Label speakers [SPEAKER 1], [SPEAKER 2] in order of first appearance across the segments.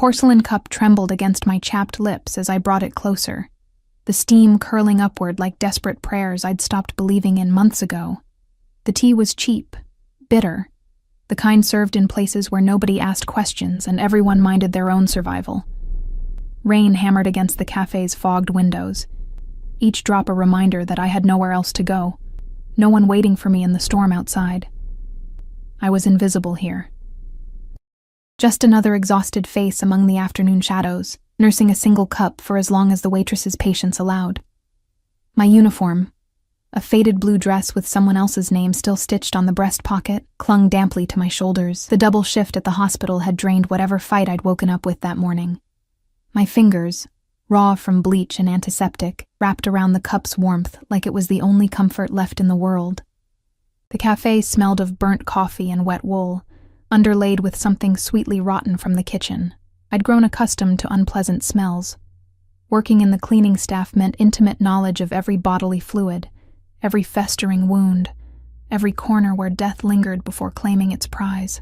[SPEAKER 1] porcelain cup trembled against my chapped lips as I brought it closer, the steam curling upward like desperate prayers I'd stopped believing in months ago. The tea was cheap, bitter, the kind served in places where nobody asked questions and everyone minded their own survival. Rain hammered against the cafe's fogged windows, each drop a reminder that I had nowhere else to go, no one waiting for me in the storm outside. I was invisible here. Just another exhausted face among the afternoon shadows, nursing a single cup for as long as the waitress's patience allowed. My uniform, a faded blue dress with someone else's name still stitched on the breast pocket, clung damply to my shoulders. The double shift at the hospital had drained whatever fight I'd woken up with that morning. My fingers, raw from bleach and antiseptic, wrapped around the cup's warmth like it was the only comfort left in the world. The cafe smelled of burnt coffee and wet wool, underlaid with something sweetly rotten from the kitchen. I'd grown accustomed to unpleasant smells. Working in the cleaning staff meant intimate knowledge of every bodily fluid, every festering wound, every corner where death lingered before claiming its prize.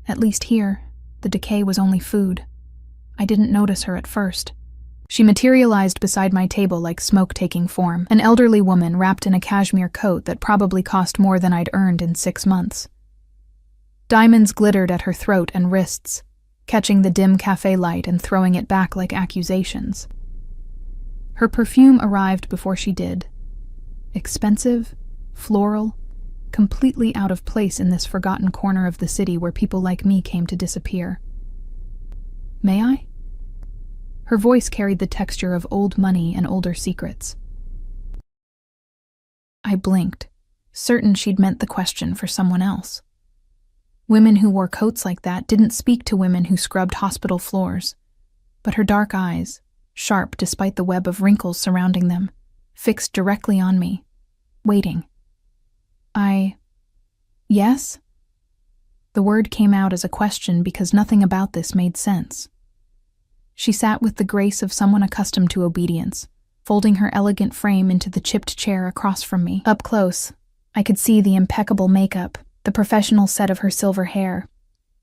[SPEAKER 1] At least here, the decay was only food. I didn't notice her at first. She materialized beside my table like smoke taking form, an elderly woman wrapped in a cashmere coat that probably cost more than I'd earned in 6 months. Diamonds glittered at her throat and wrists, catching the dim cafe light and throwing it back like accusations. Her perfume arrived before she did. Expensive, floral, completely out of place in this forgotten corner of the city where people like me came to disappear. May I? Her voice carried the texture of old money and older secrets. I blinked, certain she'd meant the question for someone else. Women who wore coats like that didn't speak to women who scrubbed hospital floors, but her dark eyes, sharp despite the web of wrinkles surrounding them, fixed directly on me, waiting. Yes? The word came out as a question because nothing about this made sense. She sat with the grace of someone accustomed to obedience, folding her elegant frame into the chipped chair across from me. Up close, I could see the impeccable makeup, the professional set of her silver hair,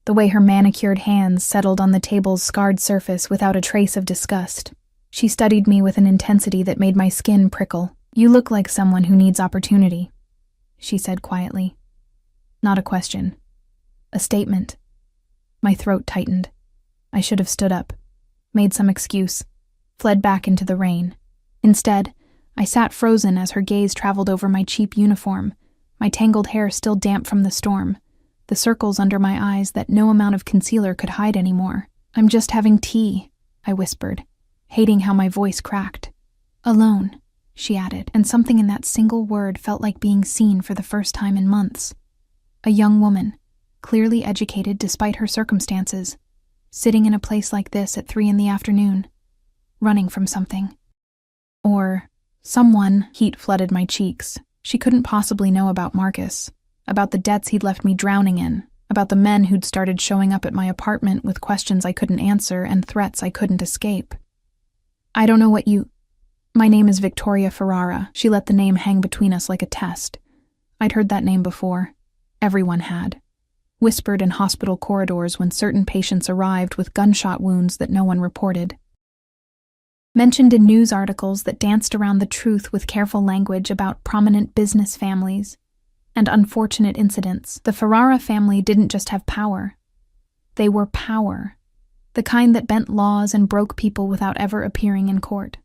[SPEAKER 1] the way her manicured hands settled on the table's scarred surface without a trace of disgust. She studied me with an intensity that made my skin prickle. "You look like someone who needs opportunity," she said quietly. Not a question. A statement. My throat tightened. I should have stood up, made some excuse, fled back into the rain. Instead, I sat frozen as her gaze traveled over my cheap uniform, my tangled hair still damp from the storm, the circles under my eyes that no amount of concealer could hide anymore. "I'm just having tea," I whispered, hating how my voice cracked. "Alone," she added, and something in that single word felt like being seen for the first time in months. A young woman, clearly educated despite her circumstances, sitting in a place like this at 3 p.m, running from something. Or someone. Heat flooded my cheeks. She couldn't possibly know about Marcus, about the debts he'd left me drowning in, about the men who'd started showing up at my apartment with questions I couldn't answer and threats I couldn't escape. "I don't know what you—" "My name is Victoria Ferrara." She let the name hang between us like a test. I'd heard that name before. Everyone had. Whispered in hospital corridors when certain patients arrived with gunshot wounds that no one reported. Mentioned in news articles that danced around the truth with careful language about prominent business families and unfortunate incidents. The Ferrara family didn't just have power. They were power, the kind that bent laws and broke people without ever appearing in court.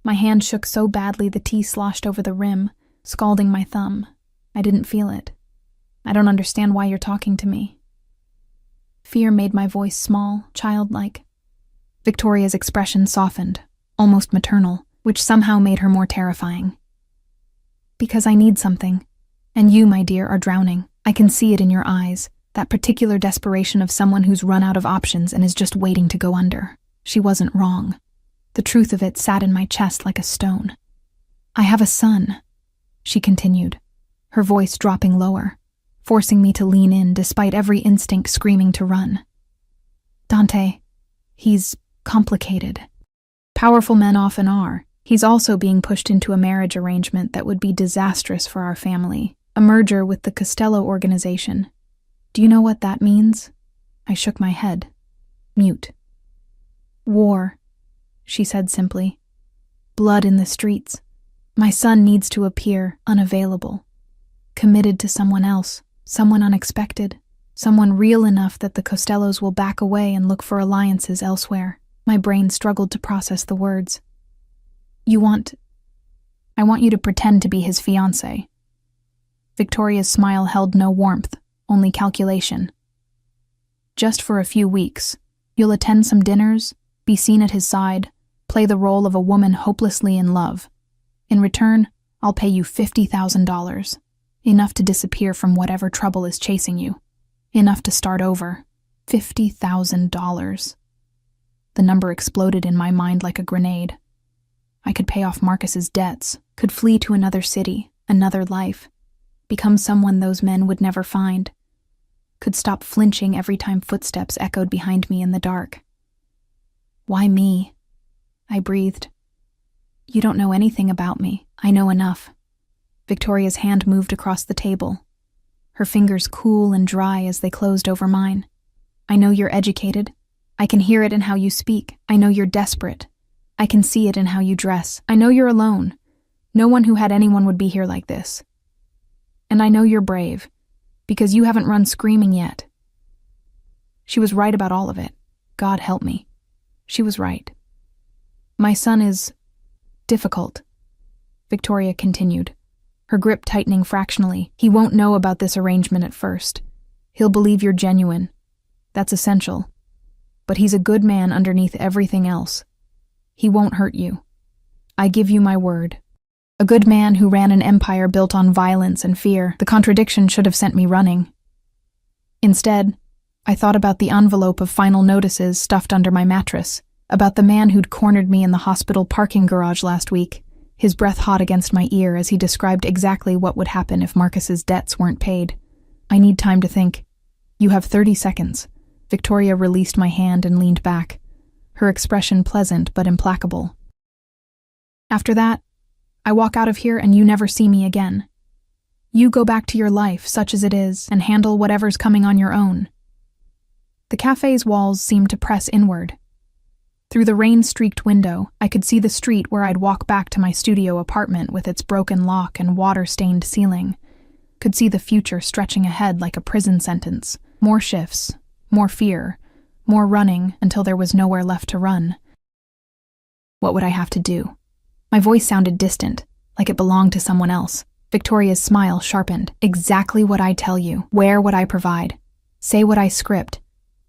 [SPEAKER 1] My hand shook so badly the tea sloshed over the rim, scalding my thumb. I didn't feel it. "I don't understand why you're talking to me." Fear made my voice small, childlike. Victoria's expression softened, almost maternal, which somehow made her more terrifying. "Because I need something. And you, my dear, are drowning. I can see it in your eyes, that particular desperation of someone who's run out of options and is just waiting to go under." She wasn't wrong. The truth of it sat in my chest like a stone. "I have a son," she continued, her voice dropping lower, forcing me to lean in despite every instinct screaming to run. "Dante, he's complicated. Powerful men often are. He's also being pushed into a marriage arrangement that would be disastrous for our family, a merger with the Costello organization. Do you know what that means?" I shook my head. Mute. War, she said simply. Blood in the streets. My son needs to appear unavailable. Committed to someone else, someone unexpected, someone real enough that the Costellos will back away and look for alliances elsewhere. My brain struggled to process the words. I want you to pretend to be his fiancée. Victoria's smile held no warmth, only calculation. Just for a few weeks, you'll attend some dinners, be seen at his side, play the role of a woman hopelessly in love. In return, I'll pay you $50,000, enough to disappear from whatever trouble is chasing you, enough to start over. $50,000. The number exploded in my mind like a grenade. I could pay off Marcus's debts, could flee to another city, another life, become someone those men would never find, could stop flinching every time footsteps echoed behind me in the dark. Why me? I breathed. You don't know anything about me. I know enough. Victoria's hand moved across the table, her fingers cool and dry as they closed over mine. I know you're educated. I can hear it in how you speak. I know you're desperate. I can see it in how you dress. I know you're alone. No one who had anyone would be here like this. And I know you're brave, because you haven't run screaming yet. She was right about all of it. God help me. She was right. My son is difficult, Victoria continued, her grip tightening fractionally. He won't know about this arrangement at first. He'll believe you're genuine. That's essential. But he's a good man underneath everything else. He won't hurt you. I give you my word. A good man who ran an empire built on violence and fear. The contradiction should have sent me running. Instead, I thought about the envelope of final notices stuffed under my mattress, about the man who'd cornered me in the hospital parking garage last week, his breath hot against my ear as he described exactly what would happen if Marcus's debts weren't paid. I need time to think. You have 30 seconds. Victoria released my hand and leaned back, her expression pleasant but implacable. After that, I walk out of here and you never see me again. You go back to your life, such as it is, and handle whatever's coming on your own. The cafe's walls seemed to press inward. Through the rain-streaked window, I could see the street where I'd walk back to my studio apartment with its broken lock and water-stained ceiling. Could see the future stretching ahead like a prison sentence. More shifts, more fear, more running until there was nowhere left to run. What would I have to do? My voice sounded distant, like it belonged to someone else. Victoria's smile sharpened. Exactly what I tell you. Wear what I provide. Say what I script.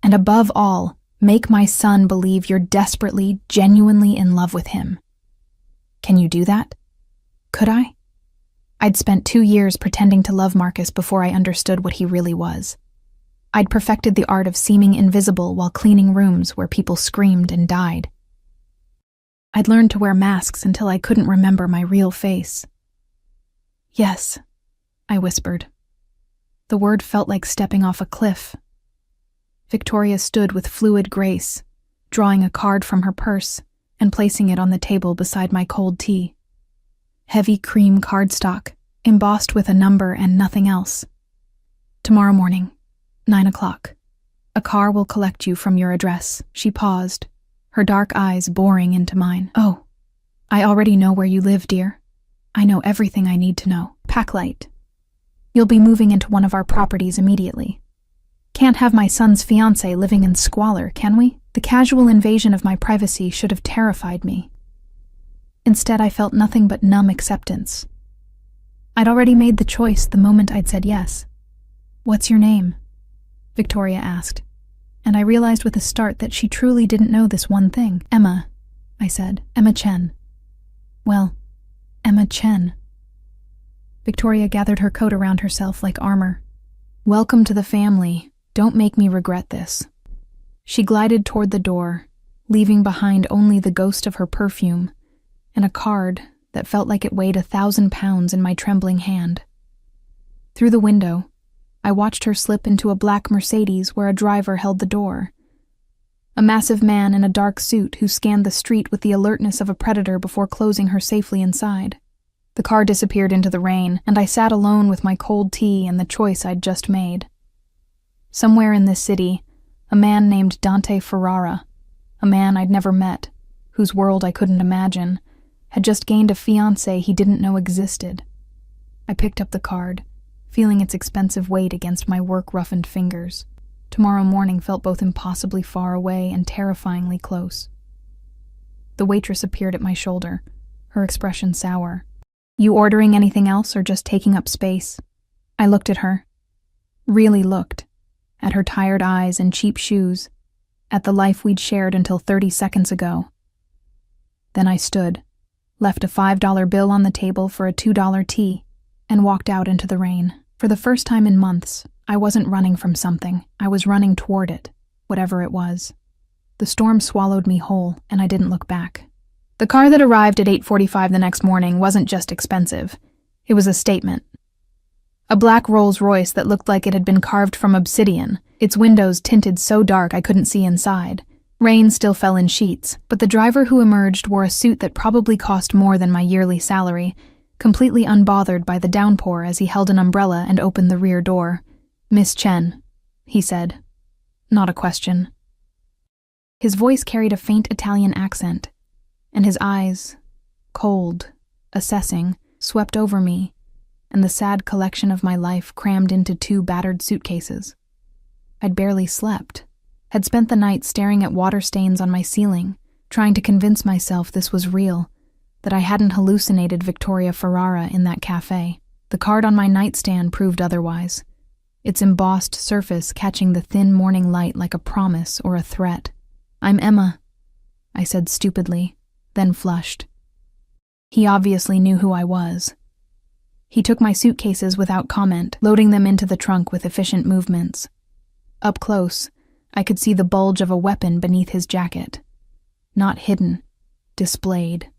[SPEAKER 1] And above all, make my son believe you're desperately, genuinely in love with him. Can you do that? Could I? I'd spent 2 years pretending to love Marcus before I understood what he really was. I'd perfected the art of seeming invisible while cleaning rooms where people screamed and died. I'd learned to wear masks until I couldn't remember my real face. Yes, I whispered. The word felt like stepping off a cliff. Victoria stood with fluid grace, drawing a card from her purse and placing it on the table beside my cold tea. Heavy cream cardstock, embossed with a number and nothing else. Tomorrow morning, 9 o'clock. A car will collect you from your address. She paused, her dark eyes boring into mine. Oh, I already know where you live, dear. I know everything I need to know. Pack light. You'll be moving into one of our properties immediately. Can't have my son's fiancée living in squalor, can we? The casual invasion of my privacy should have terrified me. Instead, I felt nothing but numb acceptance. I'd already made the choice the moment I'd said yes. What's your name? Victoria asked, and I realized with a start that she truly didn't know this one thing. Emma, I said. Emma Chen. Well, Emma Chen. Victoria gathered her coat around herself like armor. Welcome to the family. Don't make me regret this. She glided toward the door, leaving behind only the ghost of her perfume and a card that felt like it weighed 1,000 pounds in my trembling hand. Through the window, I watched her slip into a black Mercedes where a driver held the door. A massive man in a dark suit who scanned the street with the alertness of a predator before closing her safely inside. The car disappeared into the rain, and I sat alone with my cold tea and the choice I'd just made. Somewhere in this city, A man named Dante Ferrara, a man I'd never met, whose world I couldn't imagine, had just gained a fiancée he didn't know existed. I picked up the card, feeling its expensive weight against my work-roughened fingers. Tomorrow morning felt both impossibly far away and terrifyingly close. The waitress appeared at my shoulder, her expression sour. "You ordering anything else or just taking up space?" I looked at her. Really looked. At her tired eyes and cheap shoes. At the life we'd shared until 30 seconds ago. Then I stood, left a $5 bill on the table for a $2 tea, and walked out into the rain. For the first time in months, I wasn't running from something. I was running toward it, whatever it was. The storm swallowed me whole, and I didn't look back. The car that arrived at 8:45 the next morning wasn't just expensive. It was a statement. A black Rolls-Royce that looked like it had been carved from obsidian, its windows tinted so dark I couldn't see inside. Rain still fell in sheets, but the driver who emerged wore a suit that probably cost more than my yearly salary, completely unbothered by the downpour as he held an umbrella and opened the rear door. "Miss Chen," he said. Not a question. His voice carried a faint Italian accent, and his eyes, cold, assessing, swept over me, and the sad collection of my life crammed into 2 battered suitcases. I'd barely slept, had spent the night staring at water stains on my ceiling, trying to convince myself this was real, that I hadn't hallucinated Victoria Ferrara in that cafe. The card on my nightstand proved otherwise, its embossed surface catching the thin morning light like a promise or a threat. "I'm Emma," I said stupidly, then flushed. He obviously knew who I was. He took my suitcases without comment, loading them into the trunk with efficient movements. Up close, I could see the bulge of a weapon beneath his jacket. Not hidden, displayed.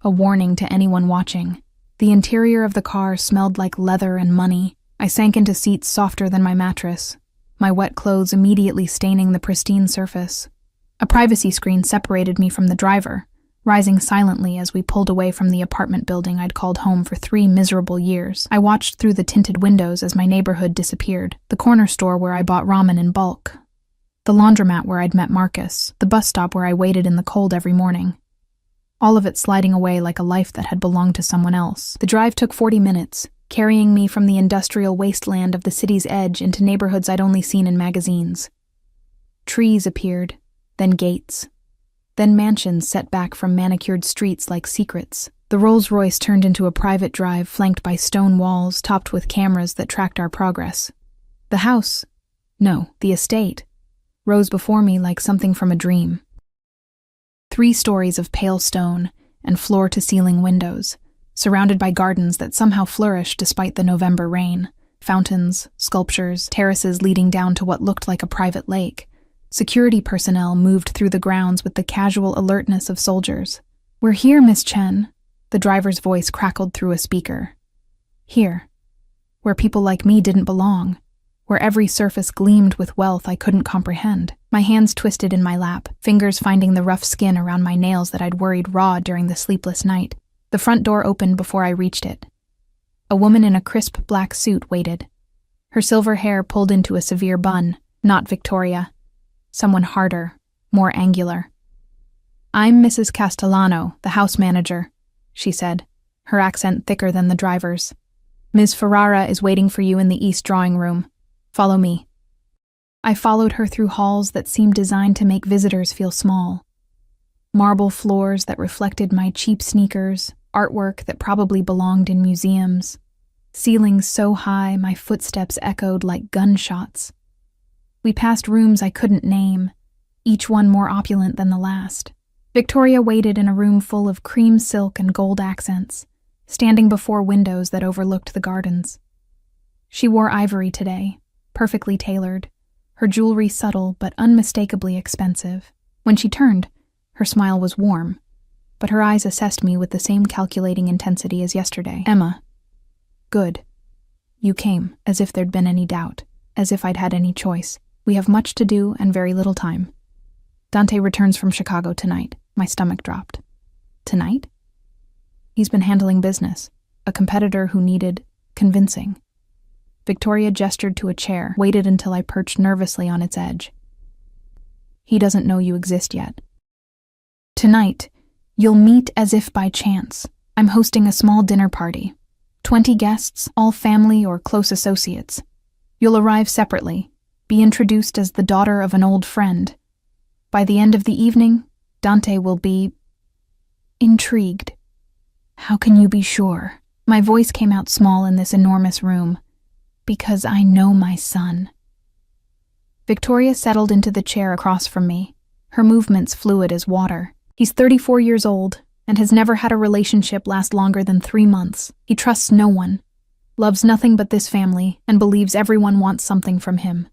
[SPEAKER 1] A warning to anyone watching. The interior of the car smelled like leather and money. I sank into seats softer than my mattress, my wet clothes immediately staining the pristine surface. A privacy screen separated me from the driver, rising silently as we pulled away from the apartment building I'd called home for 3 miserable years. I watched through the tinted windows as my neighborhood disappeared. The corner store where I bought ramen in bulk. The laundromat where I'd met Marcus. The bus stop where I waited in the cold every morning. All of it sliding away like a life that had belonged to someone else. The drive took 40 minutes, carrying me from the industrial wasteland of the city's edge into neighborhoods I'd only seen in magazines. Trees appeared, then gates. Then mansions set back from manicured streets like secrets. The Rolls-Royce turned into a private drive flanked by stone walls topped with cameras that tracked our progress. The house, no, the estate, rose before me like something from a dream. 3 stories of pale stone and floor-to-ceiling windows, surrounded by gardens that somehow flourished despite the November rain. Fountains, sculptures, terraces leading down to what looked like a private lake. Security personnel moved through the grounds with the casual alertness of soldiers. "We're here, Miss Chen," the driver's voice crackled through a speaker. Here, where people like me didn't belong, where every surface gleamed with wealth I couldn't comprehend. My hands twisted in my lap, fingers finding the rough skin around my nails that I'd worried raw during the sleepless night. The front door opened before I reached it. A woman in a crisp black suit waited, her silver hair pulled into a severe bun. Not Victoria. Someone harder, more angular. "I'm Mrs. Castellano, the house manager," she said, her accent thicker than the driver's. "Ms. Ferrara is waiting for you in the east drawing room. Follow me." I followed her through halls that seemed designed to make visitors feel small. Marble floors that reflected my cheap sneakers, artwork that probably belonged in museums. Ceilings so high my footsteps echoed like gunshots. We passed rooms I couldn't name, each one more opulent than the last. Victoria waited in a room full of cream silk and gold accents, standing before windows that overlooked the gardens. She wore ivory today, perfectly tailored, her jewelry subtle but unmistakably expensive. When she turned, her smile was warm, but her eyes assessed me with the same calculating intensity as yesterday. "Emma. Good. You came, as if there'd been any doubt, as if I'd had any choice. We have much to do and very little time. Dante returns from Chicago tonight." My stomach dropped. Tonight? He's been handling business, a competitor who needed convincing. Victoria gestured to a chair, waited until I perched nervously on its edge. He doesn't know you exist yet. Tonight, you'll meet as if by chance. I'm hosting a small dinner party. 20 guests, all family or close associates. You'll arrive separately, be introduced as the daughter of an old friend. By the end of the evening, Dante will be intrigued. How can you be sure? My voice came out small in this enormous room. Because I know my son. Victoria settled into the chair across from me, her movements fluid as water. He's 34 years old and has never had a relationship last longer than 3 months. He trusts no one, loves nothing but this family, and believes everyone wants something from him.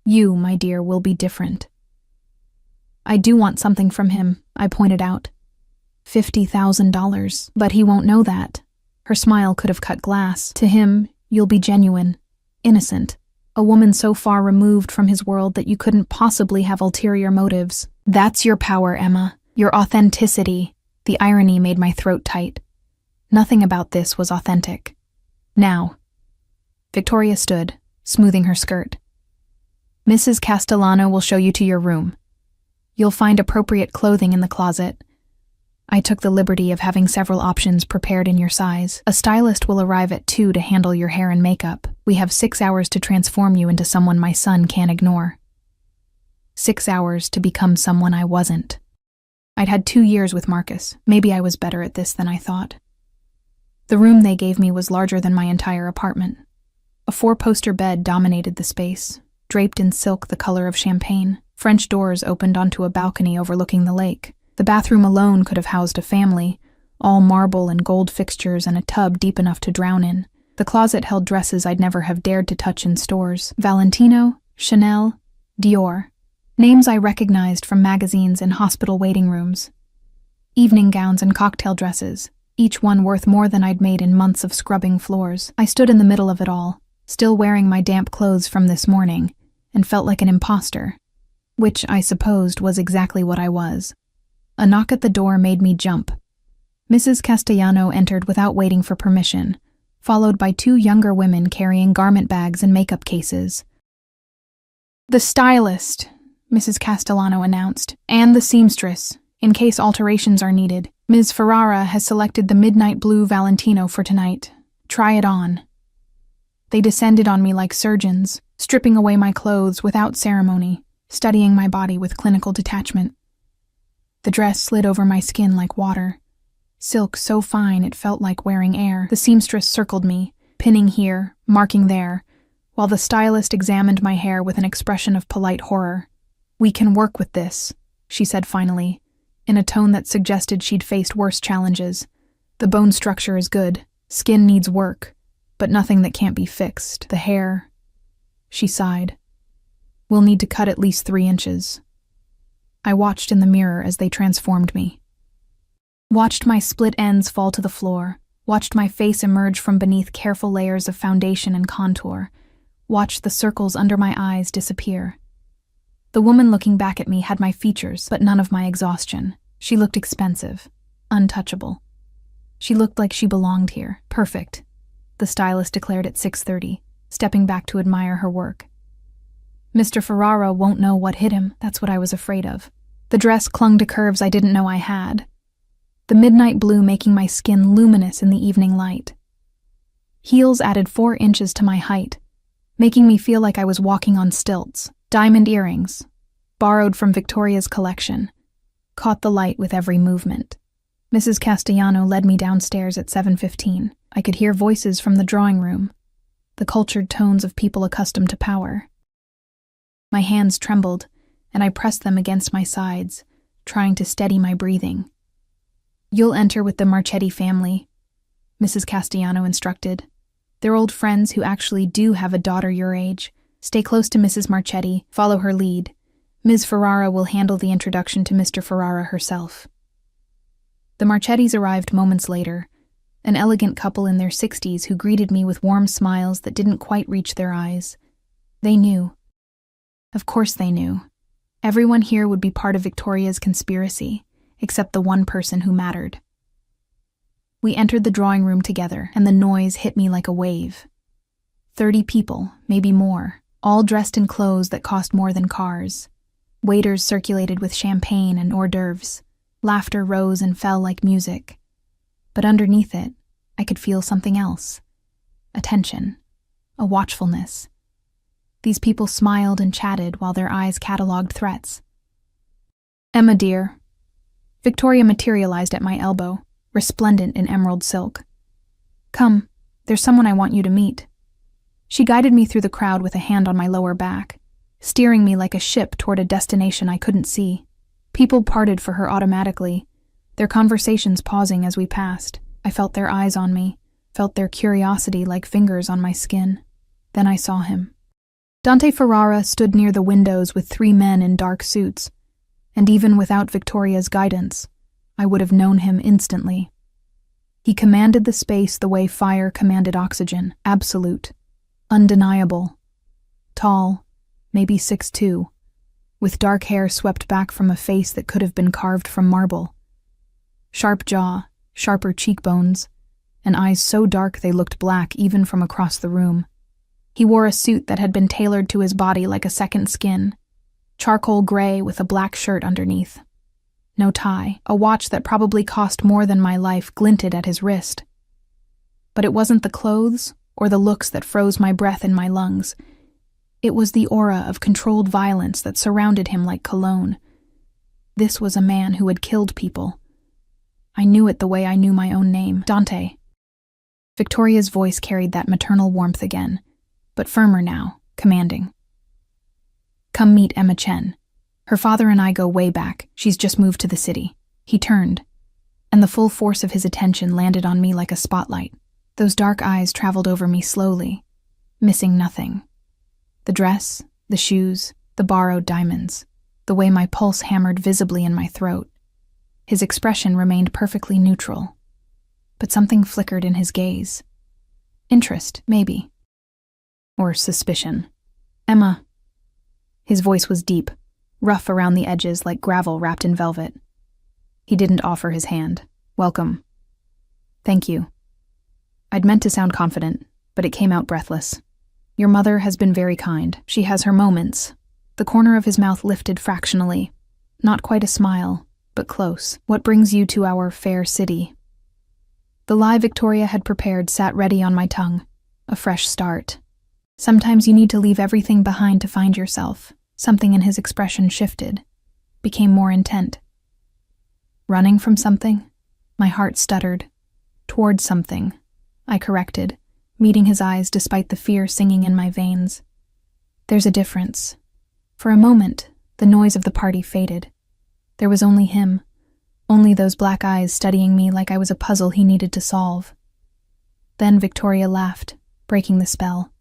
[SPEAKER 1] You, my dear, will be different. I do want something from him, I pointed out. $50,000, but he won't know that. Her smile could have cut glass. To him, you'll be genuine, innocent, a woman so far removed from his world that you couldn't possibly have ulterior motives. That's your power, Emma, your authenticity. The irony made my throat tight. Nothing about this was authentic. Now. Victoria stood, smoothing her skirt. Mrs. Castellano will show you to your room. You'll find appropriate clothing in the closet. I took the liberty of having several options prepared in your size. A stylist will arrive at 2 to handle your hair and makeup. We have 6 hours to transform you into someone my son can't ignore. 6 hours to become someone I wasn't. I'd had 2 years with Marcus. Maybe I was better at this than I thought. The room they gave me was larger than my entire apartment. A 4-poster bed dominated the space, draped in silk the color of champagne. French doors opened onto a balcony overlooking the lake. The bathroom alone could have housed a family, all marble and gold fixtures and a tub deep enough to drown in. The closet held dresses I'd never have dared to touch in stores. Valentino, Chanel, Dior. Names I recognized from magazines and hospital waiting rooms. Evening gowns and cocktail dresses, each one worth more than I'd made in months of scrubbing floors. I stood in the middle of it all, still wearing my damp clothes from this morning, and felt like an imposter, which I supposed was exactly what I was. A knock at the door made me jump. Mrs. Castellano entered without waiting for permission, followed by 2 younger women carrying garment bags and makeup cases. The stylist, Mrs. Castellano announced, and the seamstress, in case alterations are needed. Ms. Ferrara has selected the midnight blue Valentino for tonight. Try it on. They descended on me like surgeons, stripping away my clothes without ceremony, studying my body with clinical detachment. The dress slid over my skin like water. Silk so fine it felt like wearing air. The seamstress circled me, pinning here, marking there, while the stylist examined my hair with an expression of polite horror. "We can work with this," she said finally, in a tone that suggested she'd faced worse challenges. "The bone structure is good. Skin needs work, but nothing that can't be fixed. The hair..." She sighed. "We'll need to cut at least 3 inches. I watched in the mirror as they transformed me. Watched my split ends fall to the floor, watched my face emerge from beneath careful layers of foundation and contour, watched the circles under my eyes disappear. The woman looking back at me had my features, but none of my exhaustion. She looked expensive, untouchable. She looked like she belonged here. Perfect, the stylist declared at 6:30, stepping back to admire her work. Mr. Ferrara won't know what hit him. That's what I was afraid of. The dress clung to curves I didn't know I had, the midnight blue making my skin luminous in the evening light. Heels added 4 inches to my height, making me feel like I was walking on stilts. Diamond earrings, borrowed from Victoria's collection, caught the light with every movement. Mrs. Castellano led me downstairs at 7:15. I could hear voices from the drawing room, the cultured tones of people accustomed to power. My hands trembled, and I pressed them against my sides, trying to steady my breathing. "You'll enter with the Marchetti family," Mrs. Castellano instructed. "They're old friends who actually do have a daughter your age. Stay close to Mrs. Marchetti, follow her lead. Ms. Ferrara will handle the introduction to Mr. Ferrara herself." The Marchettis arrived moments later, an elegant couple in their 60s who greeted me with warm smiles that didn't quite reach their eyes. They knew. Of course they knew. Everyone here would be part of Victoria's conspiracy, except the one person who mattered. We entered the drawing room together, and the noise hit me like a wave. 30 people, maybe more, all dressed in clothes that cost more than cars. Waiters circulated with champagne and hors d'oeuvres. Laughter rose and fell like music. But underneath it, I could feel something else. A tension. A watchfulness. These people smiled and chatted while their eyes catalogued threats. "Emma, dear." Victoria materialized at my elbow, resplendent in emerald silk. "Come, there's someone I want you to meet." She guided me through the crowd with a hand on my lower back, steering me like a ship toward a destination I couldn't see. People parted for her automatically, their conversations pausing as we passed. I felt their eyes on me, felt their curiosity like fingers on my skin. Then I saw him. Dante Ferrara stood near the windows with 3 men in dark suits, and even without Victoria's guidance, I would have known him instantly. He commanded the space the way fire commanded oxygen, absolute, undeniable. Tall, maybe 6'2", with dark hair swept back from a face that could have been carved from marble. Sharp jaw, sharper cheekbones, and eyes so dark they looked black even from across the room. He wore a suit that had been tailored to his body like a second skin, charcoal gray with a black shirt underneath. No tie, a watch that probably cost more than my life glinted at his wrist. But it wasn't the clothes or the looks that froze my breath in my lungs. It was the aura of controlled violence that surrounded him like cologne. This was a man who had killed people. I knew it the way I knew my own name, Dante. Victoria's voice carried that maternal warmth again, but firmer now, commanding. "Come meet Emma Chen. Her father and I go way back. She's just moved to the city." He turned, and the full force of his attention landed on me like a spotlight. Those dark eyes traveled over me slowly, missing nothing. The dress, the shoes, the borrowed diamonds, the way my pulse hammered visibly in my throat. His expression remained perfectly neutral, but something flickered in his gaze. Interest, maybe. Or suspicion. "Emma." His voice was deep, rough around the edges like gravel wrapped in velvet. He didn't offer his hand. "Welcome." "Thank you." I'd meant to sound confident, but it came out breathless. "Your mother has been very kind. She has her moments." The corner of his mouth lifted fractionally. Not quite a smile, but close. "What brings you to our fair city?" The lie Victoria had prepared sat ready on my tongue. A fresh start. "Sometimes you need to leave everything behind to find yourself." Something in his expression shifted, became more intent. "Running from something?" My heart stuttered. "Toward something," I corrected, meeting his eyes despite the fear singing in my veins. "There's a difference." For a moment, the noise of the party faded. There was only him, only those black eyes studying me like I was a puzzle he needed to solve. Then Victoria laughed, breaking the spell.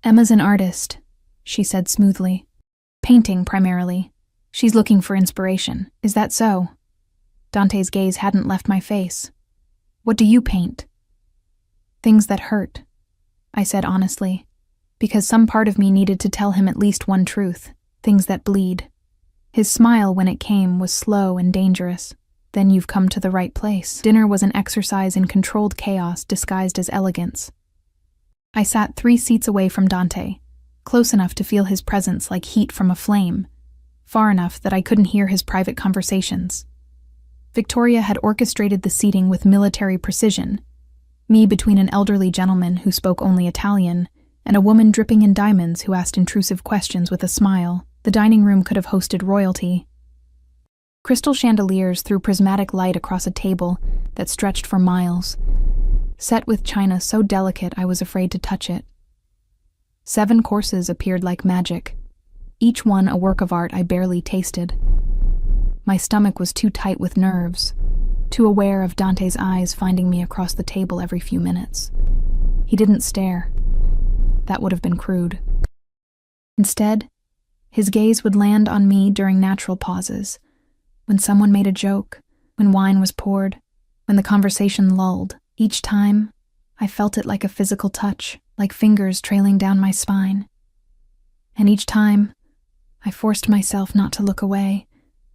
[SPEAKER 1] "Emma's an artist," she said smoothly. "Painting, primarily. She's looking for inspiration. Is that so?" Dante's gaze hadn't left my face. "What do you paint?" "Things that hurt," I said honestly, because some part of me needed to tell him at least one truth, things that bleed. His smile, when it came, was slow and dangerous. "Then you've come to the right place." Dinner was an exercise in controlled chaos disguised as elegance. I sat 3 seats away from Dante, close enough to feel his presence like heat from a flame, far enough that I couldn't hear his private conversations. Victoria had orchestrated the seating with military precision, me between an elderly gentleman who spoke only Italian and a woman dripping in diamonds who asked intrusive questions with a smile. The dining room could have hosted royalty. Crystal chandeliers threw prismatic light across a table that stretched for miles, set with china so delicate I was afraid to touch it. 7 courses appeared like magic, each one a work of art I barely tasted. My stomach was too tight with nerves, too aware of Dante's eyes finding me across the table every few minutes. He didn't stare. That would have been crude. Instead, his gaze would land on me during natural pauses, when someone made a joke, when wine was poured, when the conversation lulled. Each time, I felt it like a physical touch, like fingers trailing down my spine. And each time, I forced myself not to look away,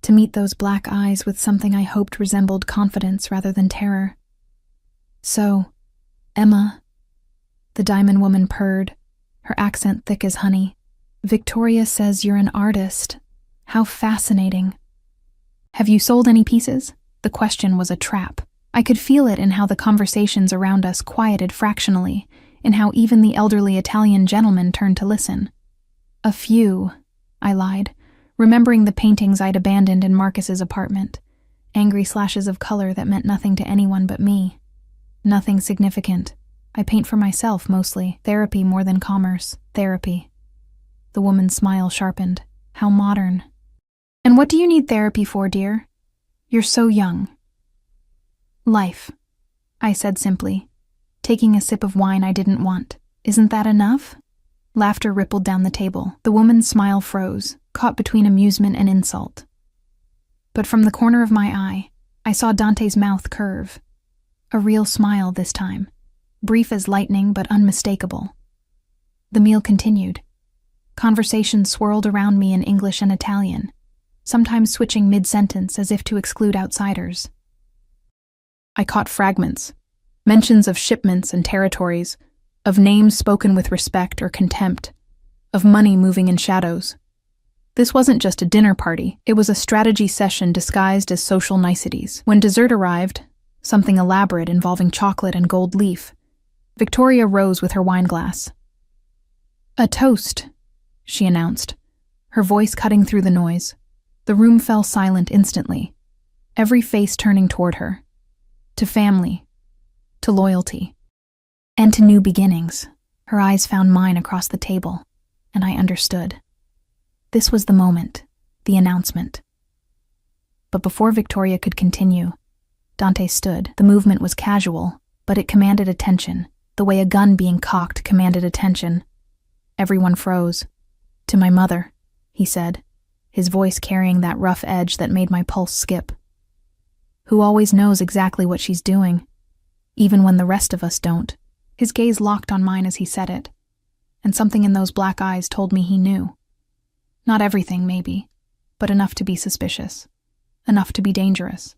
[SPEAKER 1] to meet those black eyes with something I hoped resembled confidence rather than terror. "So, Emma," the diamond woman purred, her accent thick as honey, "Victoria says you're an artist. How fascinating. Have you sold any pieces? The question was a trap. I could feel it in how the conversations around us quieted fractionally, in how even the elderly Italian gentleman turned to listen. A few, I lied, remembering the paintings I'd abandoned in Marcus's apartment. Angry slashes of color that meant nothing to anyone but me. Nothing significant. I paint for myself, mostly. Therapy more than commerce. Therapy. The woman's smile sharpened. How modern. And what do you need therapy for, dear? You're so young. Life, I said simply, taking a sip of wine I didn't want. Isn't that enough? Laughter rippled down the table. The woman's smile froze, caught between amusement and insult. But from the corner of my eye, I saw Dante's mouth curve. A real smile this time. Brief as lightning, but unmistakable. The meal continued. Conversation swirled around me in English and Italian, sometimes switching mid-sentence as if to exclude outsiders. I caught fragments, mentions of shipments and territories, of names spoken with respect or contempt, of money moving in shadows. This wasn't just a dinner party, it was a strategy session disguised as social niceties. When dessert arrived, something elaborate involving chocolate and gold leaf, Victoria rose with her wineglass. "A toast," she announced, her voice cutting through the noise. The room fell silent instantly, every face turning toward her. To family, to loyalty, and to new beginnings. Her eyes found mine across the table, and I understood. This was the moment, the announcement. But before Victoria could continue, Dante stood. The movement was casual, but it commanded attention, the way a gun being cocked commanded attention. Everyone froze. "To my mother," he said, his voice carrying that rough edge that made my pulse skip. "Who always knows exactly what she's doing, even when the rest of us don't." His gaze locked on mine as he said it, and something in those black eyes told me he knew. Not everything, maybe, but enough to be suspicious, enough to be dangerous.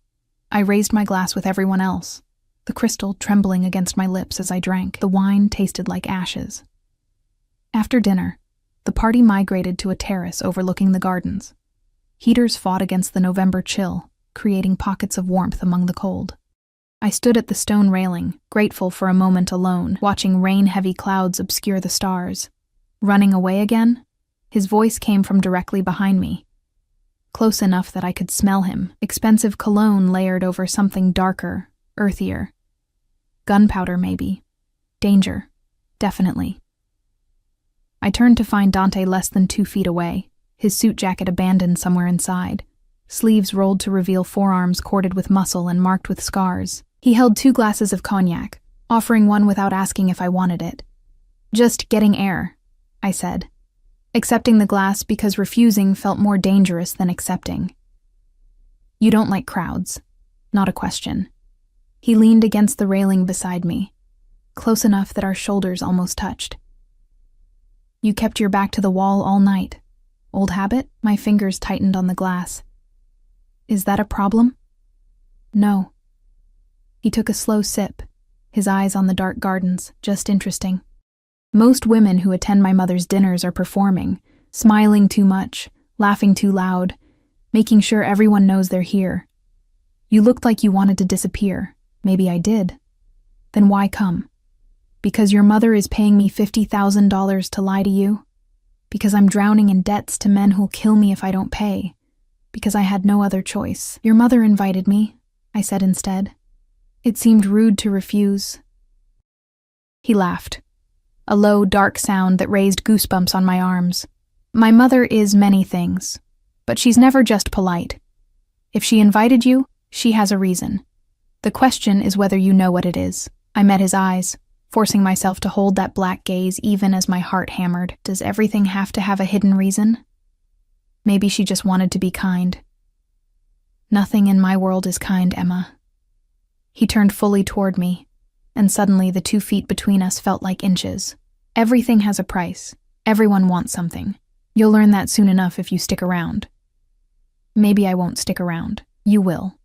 [SPEAKER 1] I raised my glass with everyone else, the crystal trembling against my lips as I drank. The wine tasted like ashes. After dinner, the party migrated to a terrace overlooking the gardens. Heaters fought against the November chill, creating pockets of warmth among the cold. I stood at the stone railing, grateful for a moment alone, watching rain-heavy clouds obscure the stars. Running away again? His voice came from directly behind me. Close enough that I could smell him, expensive cologne layered over something darker, earthier. Gunpowder, maybe. Danger. Definitely. I turned to find Dante less than 2 feet away, his suit jacket abandoned somewhere inside, sleeves rolled to reveal forearms corded with muscle and marked with scars. He held 2 glasses of cognac, offering one without asking if I wanted it. "Just getting air," I said, accepting the glass because refusing felt more dangerous than accepting. "You don't like crowds." Not a question. He leaned against the railing beside me, close enough that our shoulders almost touched. "You kept your back to the wall all night. Old habit?" My fingers tightened on the glass. "Is that a problem?" "No." He took a slow sip, his eyes on the dark gardens. "Just interesting. Most women who attend my mother's dinners are performing, smiling too much, laughing too loud, making sure everyone knows they're here. You looked like you wanted to disappear. Maybe I did. Then why come? Because your mother is paying me $50,000 to lie to you? Because I'm drowning in debts to men who'll kill me if I don't pay? Because I had no other choice? Your mother invited me," I said instead. It seemed rude to refuse. He laughed, a low, dark sound that raised goosebumps on my arms. "My mother is many things, but she's never just polite. If she invited you, she has a reason. The question is whether you know what it is." I met his eyes, forcing myself to hold that black gaze even as my heart hammered. Does everything have to have a hidden reason? Maybe she just wanted to be kind. "Nothing in my world is kind, Emma." He turned fully toward me, and suddenly the 2 feet between us felt like inches. "Everything has a price. Everyone wants something. You'll learn that soon enough if you stick around." "Maybe I won't stick around. You will."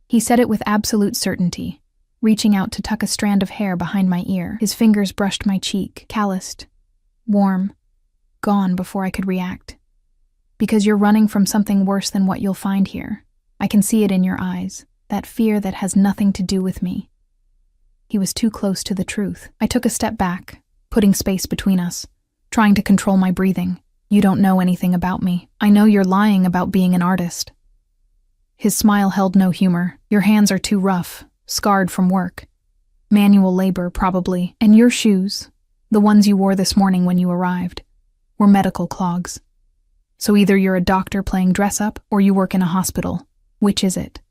[SPEAKER 1] He said it with absolute certainty, reaching out to tuck a strand of hair behind my ear. His fingers brushed my cheek, calloused, warm, gone before I could react. Because you're running from something worse than what you'll find here. I can see it in your eyes, that fear that has nothing to do with me. He was too close to the truth. I took a step back, putting space between us, trying to control my breathing. You don't know anything about me. I know you're lying about being an artist. His smile held no humor. Your hands are too rough, scarred from work. Manual labor, probably. And your shoes, the ones you wore this morning when you arrived, were medical clogs. So either you're a doctor playing dress-up or you work in a hospital. Which is it?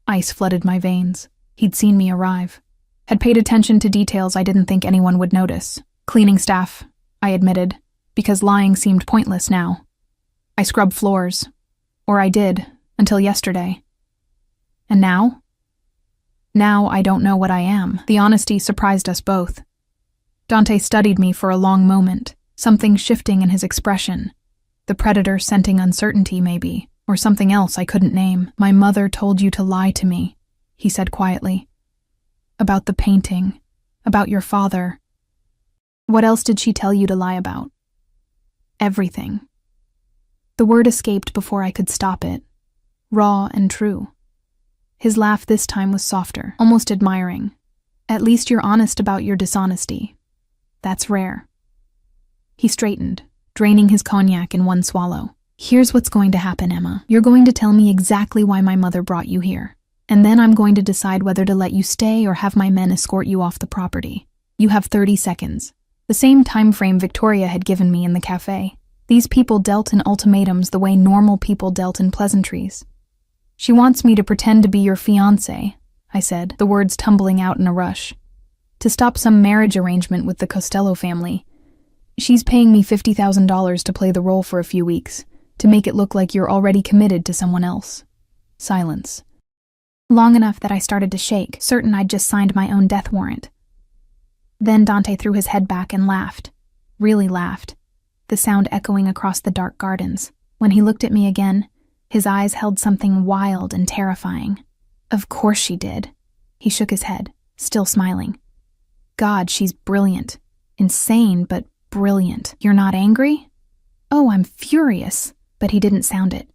[SPEAKER 1] Ice flooded my veins. He'd seen me arrive. Had paid attention to details I didn't think anyone would notice. Cleaning staff, I admitted, because lying seemed pointless now. I scrubbed floors. Or I did, until yesterday. And now? Now I don't know what I am. The honesty surprised us both. Dante studied me for a long moment, something shifting in his expression. The predator scenting uncertainty, maybe, or something else I couldn't name. My mother told you to lie to me, he said quietly. About the painting, about your father. What else did she tell you to lie about? Everything. The word escaped before I could stop it. Raw and true. His laugh this time was softer, almost admiring. At least you're honest about your dishonesty. That's rare. He straightened, draining his cognac in one swallow. Here's what's going to happen, Emma. You're going to tell me exactly why my mother brought you here. And then I'm going to decide whether to let you stay or have my men escort you off the property. You have 30 seconds. The same time frame Victoria had given me in the cafe. These people dealt in ultimatums the way normal people dealt in pleasantries. She wants me to pretend to be your fiancé, I said, the words tumbling out in a rush. To stop some marriage arrangement with the Costello family. She's paying me $50,000 to play the role for a few weeks, to make it look like you're already committed to someone else. Silence. Long enough that I started to shake, certain I'd just signed my own death warrant. Then Dante threw his head back and laughed. Really laughed. The sound echoing across the dark gardens. When he looked at me again, his eyes held something wild and terrifying. Of course she did. He shook his head, still smiling. God, she's brilliant. Insane, but brilliant. You're not angry? Oh, I'm furious. But he didn't sound it.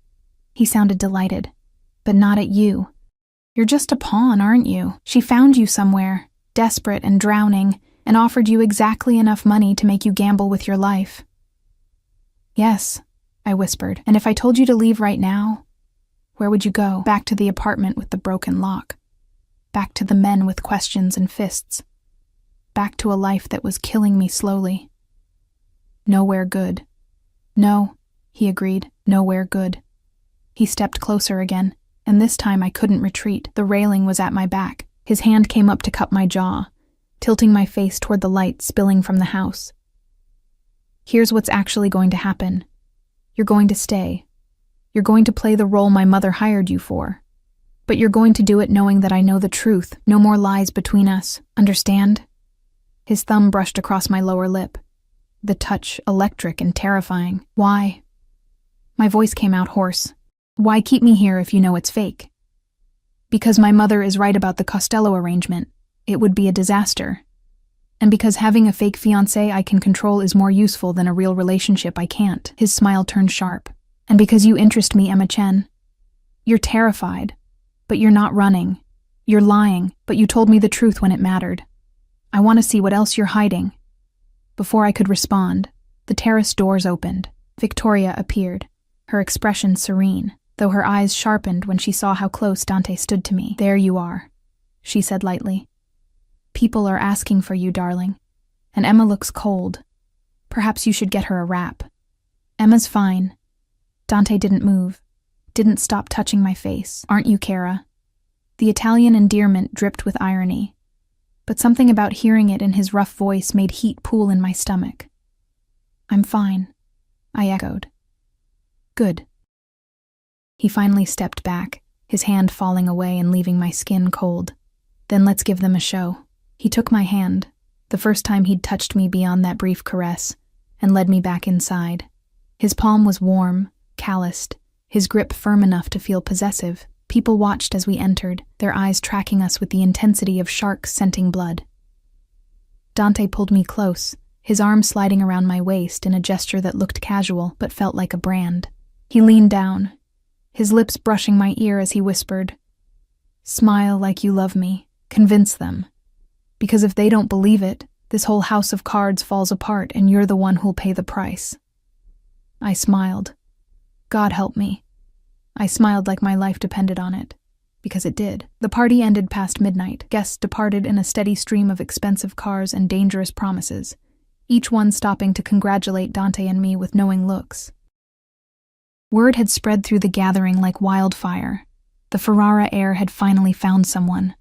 [SPEAKER 1] He sounded delighted. But not at you. You're just a pawn, aren't you? She found you somewhere, desperate and drowning, and offered you exactly enough money to make you gamble with your life. Yes, I whispered. And if I told you to leave right now, where would you go? Back to the apartment with the broken lock. Back to the men with questions and fists. Back to a life that was killing me slowly. Nowhere good. No, he agreed, nowhere good. He stepped closer again, and this time I couldn't retreat. The railing was at my back. His hand came up to cup my jaw, tilting my face toward the light spilling from the house. Here's what's actually going to happen. You're going to stay. You're going to play the role my mother hired you for. But you're going to do it knowing that I know the truth. No more lies between us. Understand? His thumb brushed across my lower lip. The touch electric and terrifying. Why? My voice came out hoarse. Why keep me here if you know it's fake? Because my mother is right about the Costello arrangement. It would be a disaster. And because having a fake fiancé I can control is more useful than a real relationship I can't. His smile turned sharp. And because you interest me, Emma Chen. You're terrified, but you're not running. You're lying, but you told me the truth when it mattered. I want to see what else you're hiding. Before I could respond, the terrace doors opened. Victoria appeared, her expression serene, though her eyes sharpened when she saw how close Dante stood to me. There you are, she said lightly. People are asking for you, darling. And Emma looks cold. Perhaps you should get her a wrap. Emma's fine. Dante didn't move, didn't stop touching my face. Aren't you, Cara? The Italian endearment dripped with irony, but something about hearing it in his rough voice made heat pool in my stomach. I'm fine, I echoed. Good. He finally stepped back, his hand falling away and leaving my skin cold. Then let's give them a show. He took my hand, the first time he'd touched me beyond that brief caress, and led me back inside. His palm was warm, calloused, his grip firm enough to feel possessive. People watched as we entered, their eyes tracking us with the intensity of sharks scenting blood. Dante pulled me close, his arm sliding around my waist in a gesture that looked casual but felt like a brand. He leaned down, his lips brushing my ear as he whispered, "Smile like you love me. Convince them. Because if they don't believe it, this whole house of cards falls apart and you're the one who'll pay the price." I smiled. God help me. I smiled like my life depended on it. Because it did. The party ended past midnight. Guests departed in a steady stream of expensive cars and dangerous promises, each one stopping to congratulate Dante and me with knowing looks. Word had spread through the gathering like wildfire. The Ferrara heir had finally found someone.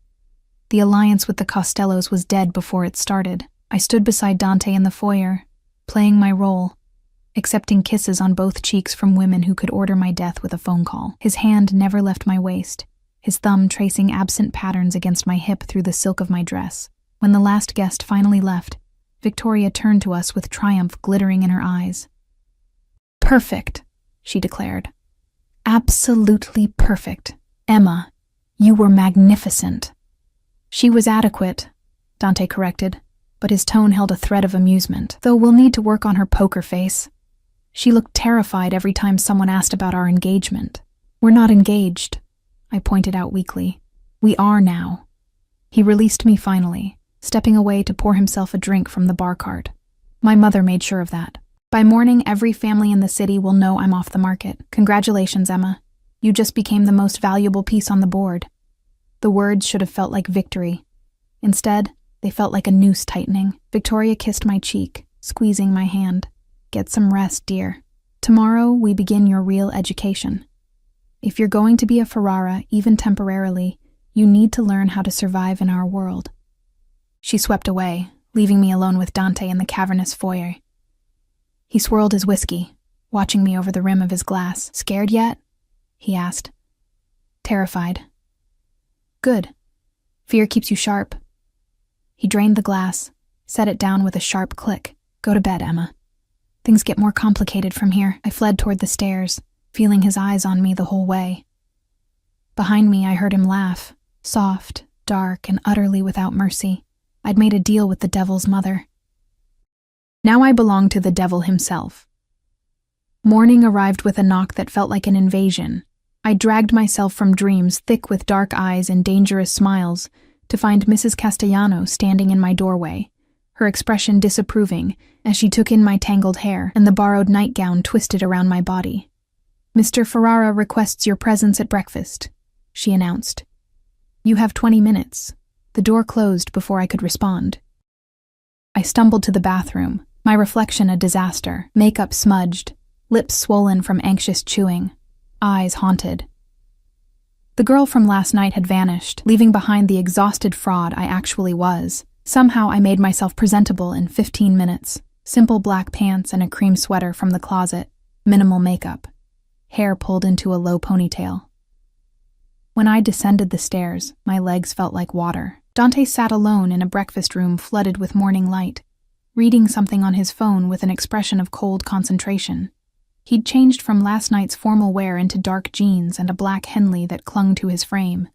[SPEAKER 1] The alliance with the Costellos was dead before it started. I stood beside Dante in the foyer, playing my role, accepting kisses on both cheeks from women who could order my death with a phone call. His hand never left my waist, his thumb tracing absent patterns against my hip through the silk of my dress. When the last guest finally left, Victoria turned to us with triumph glittering in her eyes. "Perfect," she declared. "Absolutely perfect. Emma, you were magnificent." "She was adequate," Dante corrected, but his tone held a thread of amusement. "Though we'll need to work on her poker face. She looked terrified every time someone asked about our engagement." "We're not engaged," I pointed out weakly. "We are now." He released me finally, stepping away to pour himself a drink from the bar cart. My mother made sure of that. "By morning, every family in the city will know I'm off the market. Congratulations, Emma. You just became the most valuable piece on the board." The words should have felt like victory. Instead, they felt like a noose tightening. Victoria kissed my cheek, squeezing my hand. "Get some rest, dear. Tomorrow, we begin your real education. If you're going to be a Ferrara, even temporarily, you need to learn how to survive in our world." She swept away, leaving me alone with Dante in the cavernous foyer. He swirled his whiskey, watching me over the rim of his glass. "Scared yet?" he asked. "Terrified." "Good. Fear keeps you sharp." He drained the glass, set it down with a sharp click. "Go to bed, Emma. Things get more complicated from here." I fled toward the stairs, feeling his eyes on me the whole way. Behind me, I heard him laugh, soft, dark, and utterly without mercy. I'd made a deal with the devil's mother. Now I belonged to the devil himself. Morning arrived with a knock that felt like an invasion. I dragged myself from dreams thick with dark eyes and dangerous smiles to find Mrs. Castellano standing in my doorway, her expression disapproving as she took in my tangled hair and the borrowed nightgown twisted around my body. "Mr. Ferrara requests your presence at breakfast," she announced. "You have 20 minutes." The door closed before I could respond. I stumbled to the bathroom, my reflection a disaster, makeup smudged, lips swollen from anxious chewing, eyes haunted. The girl from last night had vanished, leaving behind the exhausted fraud I actually was. Somehow I made myself presentable in 15 minutes. Simple black pants and a cream sweater from the closet, minimal makeup, hair pulled into a low ponytail. When I descended the stairs, my legs felt like water. Dante sat alone in a breakfast room flooded with morning light, reading something on his phone with an expression of cold concentration. He'd changed from last night's formal wear into dark jeans and a black Henley that clung to his frame,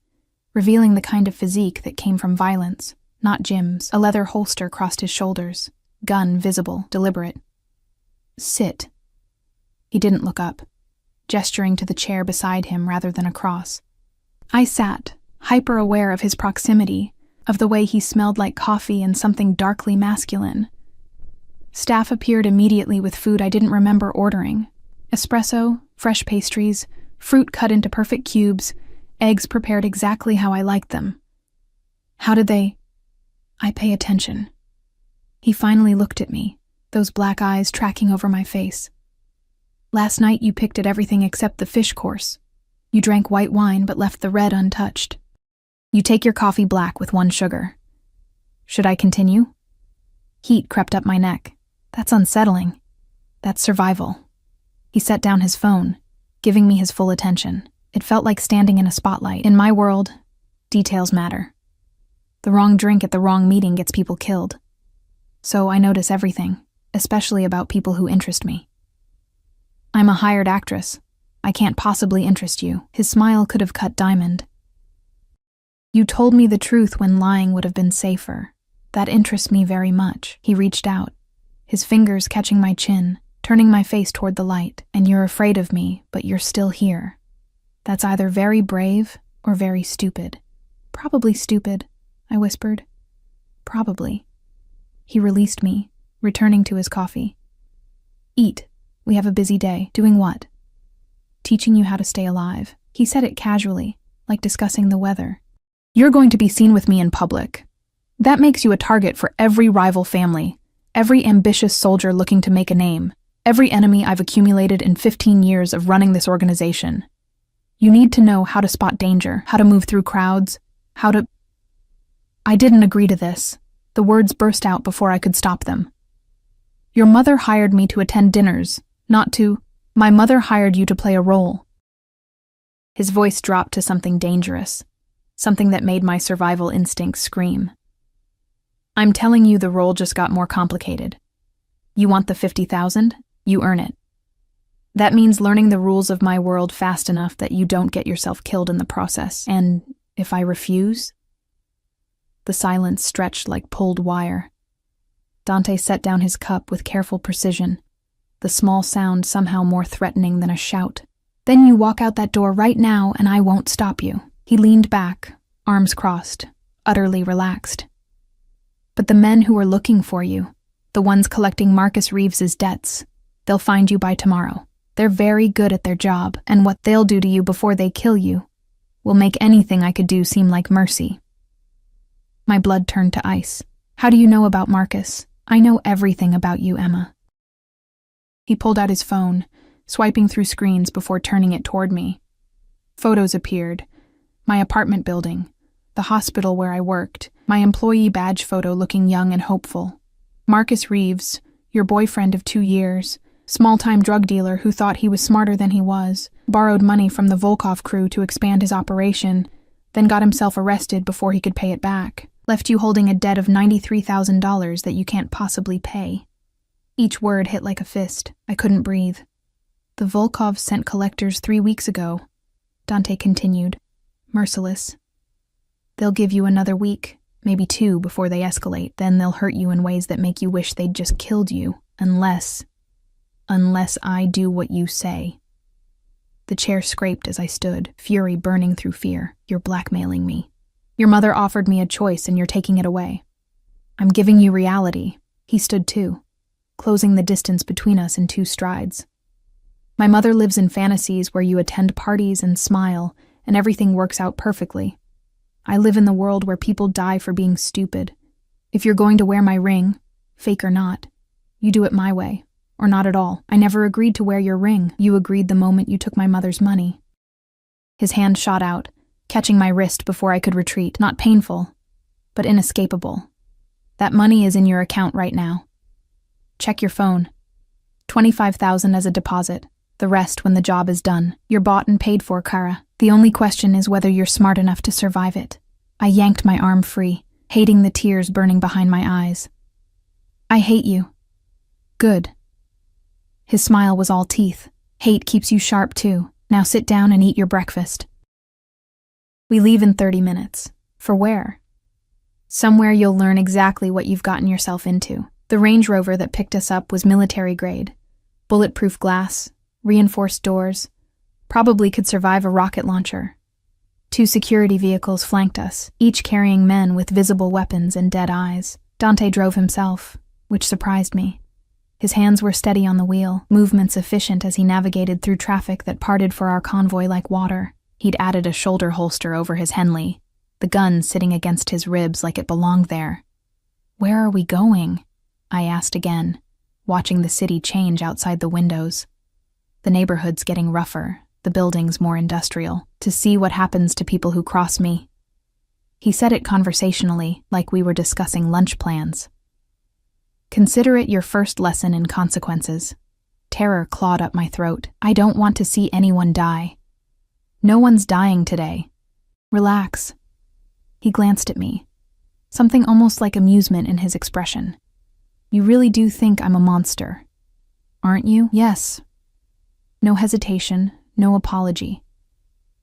[SPEAKER 1] revealing the kind of physique that came from violence, not Jim's. A leather holster crossed his shoulders, gun visible, deliberate. "Sit." He didn't look up, gesturing to the chair beside him rather than across. I sat, hyper-aware of his proximity, of the way he smelled like coffee and something darkly masculine. Staff appeared immediately with food I didn't remember ordering. Espresso, fresh pastries, fruit cut into perfect cubes, eggs prepared exactly how I liked them. How did they... I pay attention. He finally looked at me, those black eyes tracking over my face. "Last night you picked at everything except the fish course. You drank white wine but left the red untouched. You take your coffee black with 1 sugar. Should I continue?" Heat crept up my neck. "That's unsettling. That's survival." He set down his phone, giving me his full attention. It felt like standing in a spotlight. In my world, details matter. The wrong drink at the wrong meeting gets people killed. So I notice everything, especially about people who interest me. "I'm a hired actress. I can't possibly interest you." His smile could have cut diamond. "You told me the truth when lying would have been safer. That interests me very much." He reached out, his fingers catching my chin, turning my face toward the light. And you're afraid of me, but you're still here. That's either very brave or very stupid. Probably stupid, I whispered. Probably. He released me, returning to his coffee. Eat. We have a busy day. Doing what? Teaching you how to stay alive. He said it casually, like discussing the weather. You're going to be seen with me in public. That makes you a target for every rival family, every ambitious soldier looking to make a name, every enemy I've accumulated in 15 years of running this organization. You need to know how to spot danger, how to move through crowds, how to... I didn't agree to this. The words burst out before I could stop them. Your mother hired me to attend dinners, not to... My mother hired you to play a role. His voice dropped to something dangerous, something that made my survival instincts scream. I'm telling you, the role just got more complicated. You want the 50,000? You earn it. That means learning the rules of my world fast enough that you don't get yourself killed in the process. And if I refuse? The silence stretched like pulled wire. Dante set down his cup with careful precision, the small sound somehow more threatening than a shout. Then you walk out that door right now and I won't stop you. He leaned back, arms crossed, utterly relaxed. But the men who are looking for you, the ones collecting Marcus Reeves's debts, they'll find you by tomorrow. They're very good at their job, and what they'll do to you before they kill you will make anything I could do seem like mercy. My blood turned to ice. How do you know about Marcus? I know everything about you, Emma. He pulled out his phone, swiping through screens before turning it toward me. Photos appeared. My apartment building, the hospital where I worked, my employee badge photo looking young and hopeful. Marcus Reeves, your boyfriend of 2 years, small-time drug dealer who thought he was smarter than he was, borrowed money from the Volkov crew to expand his operation, then got himself arrested before he could pay it back, left you holding a debt of $93,000 that you can't possibly pay. Each word hit like a fist. I couldn't breathe. The Volkovs sent collectors 3 weeks ago, Dante continued, merciless. They'll give you another week, maybe 2 before they escalate, then they'll hurt you in ways that make you wish they'd just killed you, unless I do what you say. The chair scraped as I stood, fury burning through fear. You're blackmailing me. Your mother offered me a choice and you're taking it away. I'm giving you reality. He stood too, closing the distance between us in 2 strides. My mother lives in fantasies where you attend parties and smile, and everything works out perfectly. I live in the world where people die for being stupid. If you're going to wear my ring, fake or not, you do it my way. Or not at all. I never agreed to wear your ring. You agreed the moment you took my mother's money. His hand shot out, catching my wrist before I could retreat. Not painful, but inescapable. That money is in your account right now. Check your phone. 25,000 as a deposit. The rest when the job is done. You're bought and paid for, Kara. The only question is whether you're smart enough to survive it. I yanked my arm free, hating the tears burning behind my eyes. I hate you. Good. His smile was all teeth. Hate keeps you sharp too. Now sit down and eat your breakfast. We leave in 30 minutes. For where? Somewhere you'll learn exactly what you've gotten yourself into. The Range Rover that picked us up was military grade. Bulletproof glass, reinforced doors, probably could survive a rocket launcher. 2 security vehicles flanked us, each carrying men with visible weapons and dead eyes. Dante drove himself, which surprised me. His hands were steady on the wheel, movements efficient as he navigated through traffic that parted for our convoy like water. He'd added a shoulder holster over his Henley, the gun sitting against his ribs like it belonged there. Where are we going? I asked again, watching the city change outside the windows. The neighborhood's getting rougher, the buildings more industrial, to see what happens to people who cross me. He said it conversationally, like we were discussing lunch plans. Consider it your first lesson in consequences. Terror clawed up my throat. I don't want to see anyone die. No one's dying today. Relax. He glanced at me, something almost like amusement in his expression. You really do think I'm a monster, aren't you? Yes. No hesitation, no apology.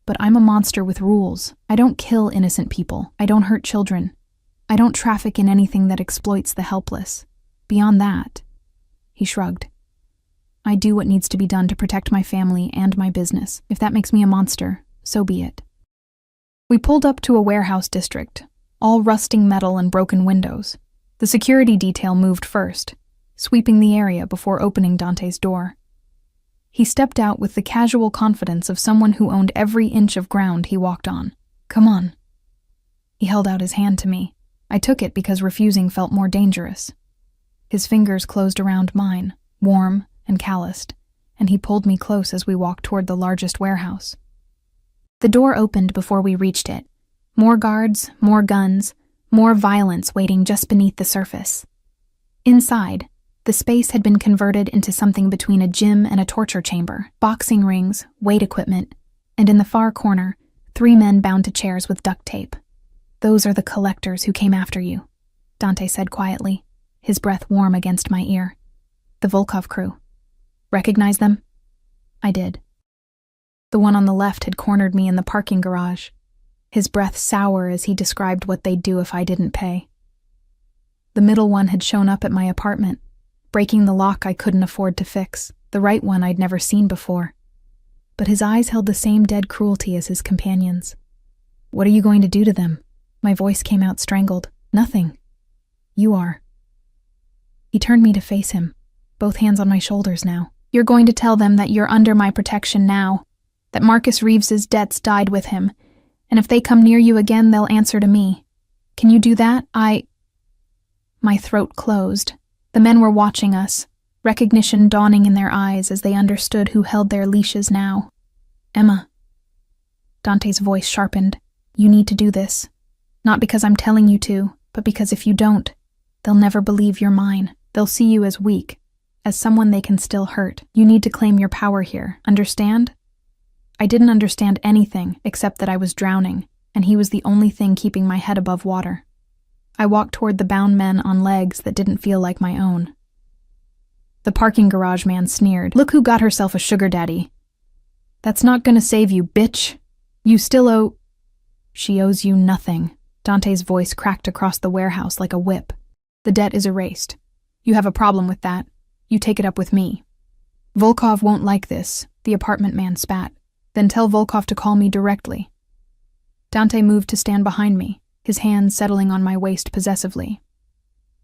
[SPEAKER 1] But I'm a monster with rules. I don't kill innocent people. I don't hurt children. I don't traffic in anything that exploits the helpless. Beyond that, he shrugged. I do what needs to be done to protect my family and my business. If that makes me a monster, so be it. We pulled up to a warehouse district, all rusting metal and broken windows. The security detail moved first, sweeping the area before opening Dante's door. He stepped out with the casual confidence of someone who owned every inch of ground he walked on. "Come on." He held out his hand to me. I took it because refusing felt more dangerous. His fingers closed around mine, warm and calloused, and he pulled me close as we walked toward the largest warehouse. The door opened before we reached it. More guards, more guns, more violence waiting just beneath the surface. Inside, the space had been converted into something between a gym and a torture chamber. Boxing rings, weight equipment, and in the far corner, 3 men bound to chairs with duct tape. "Those are the collectors who came after you," Dante said quietly, his breath warm against my ear. "The Volkov crew. Recognize them?" I did. The one on the left had cornered me in the parking garage, his breath sour as he described what they'd do if I didn't pay. The middle one had shown up at my apartment, breaking the lock I couldn't afford to fix, the right one I'd never seen before. But his eyes held the same dead cruelty as his companions. "What are you going to do to them?" My voice came out strangled. "Nothing. You are." He turned me to face him, both hands on my shoulders now. "You're going to tell them that you're under my protection now, that Marcus Reeves's debts died with him, and if they come near you again, they'll answer to me. Can you do that?" My throat closed. The men were watching us, recognition dawning in their eyes as they understood who held their leashes now. "Emma." Dante's voice sharpened. "You need to do this. Not because I'm telling you to, but because if you don't, they'll never believe you're mine. They'll see you as weak, as someone they can still hurt. You need to claim your power here, understand?" I didn't understand anything except that I was drowning, and he was the only thing keeping my head above water. I walked toward the bound men on legs that didn't feel like my own. The parking garage man sneered. "Look who got herself a sugar daddy. That's not gonna save you, bitch. You still owe—" "She owes you nothing." Dante's voice cracked across the warehouse like a whip. "The debt is erased. You have a problem with that. You take it up with me." "Volkov won't like this," the apartment man spat. "Then tell Volkov to call me directly." Dante moved to stand behind me, his hands settling on my waist possessively.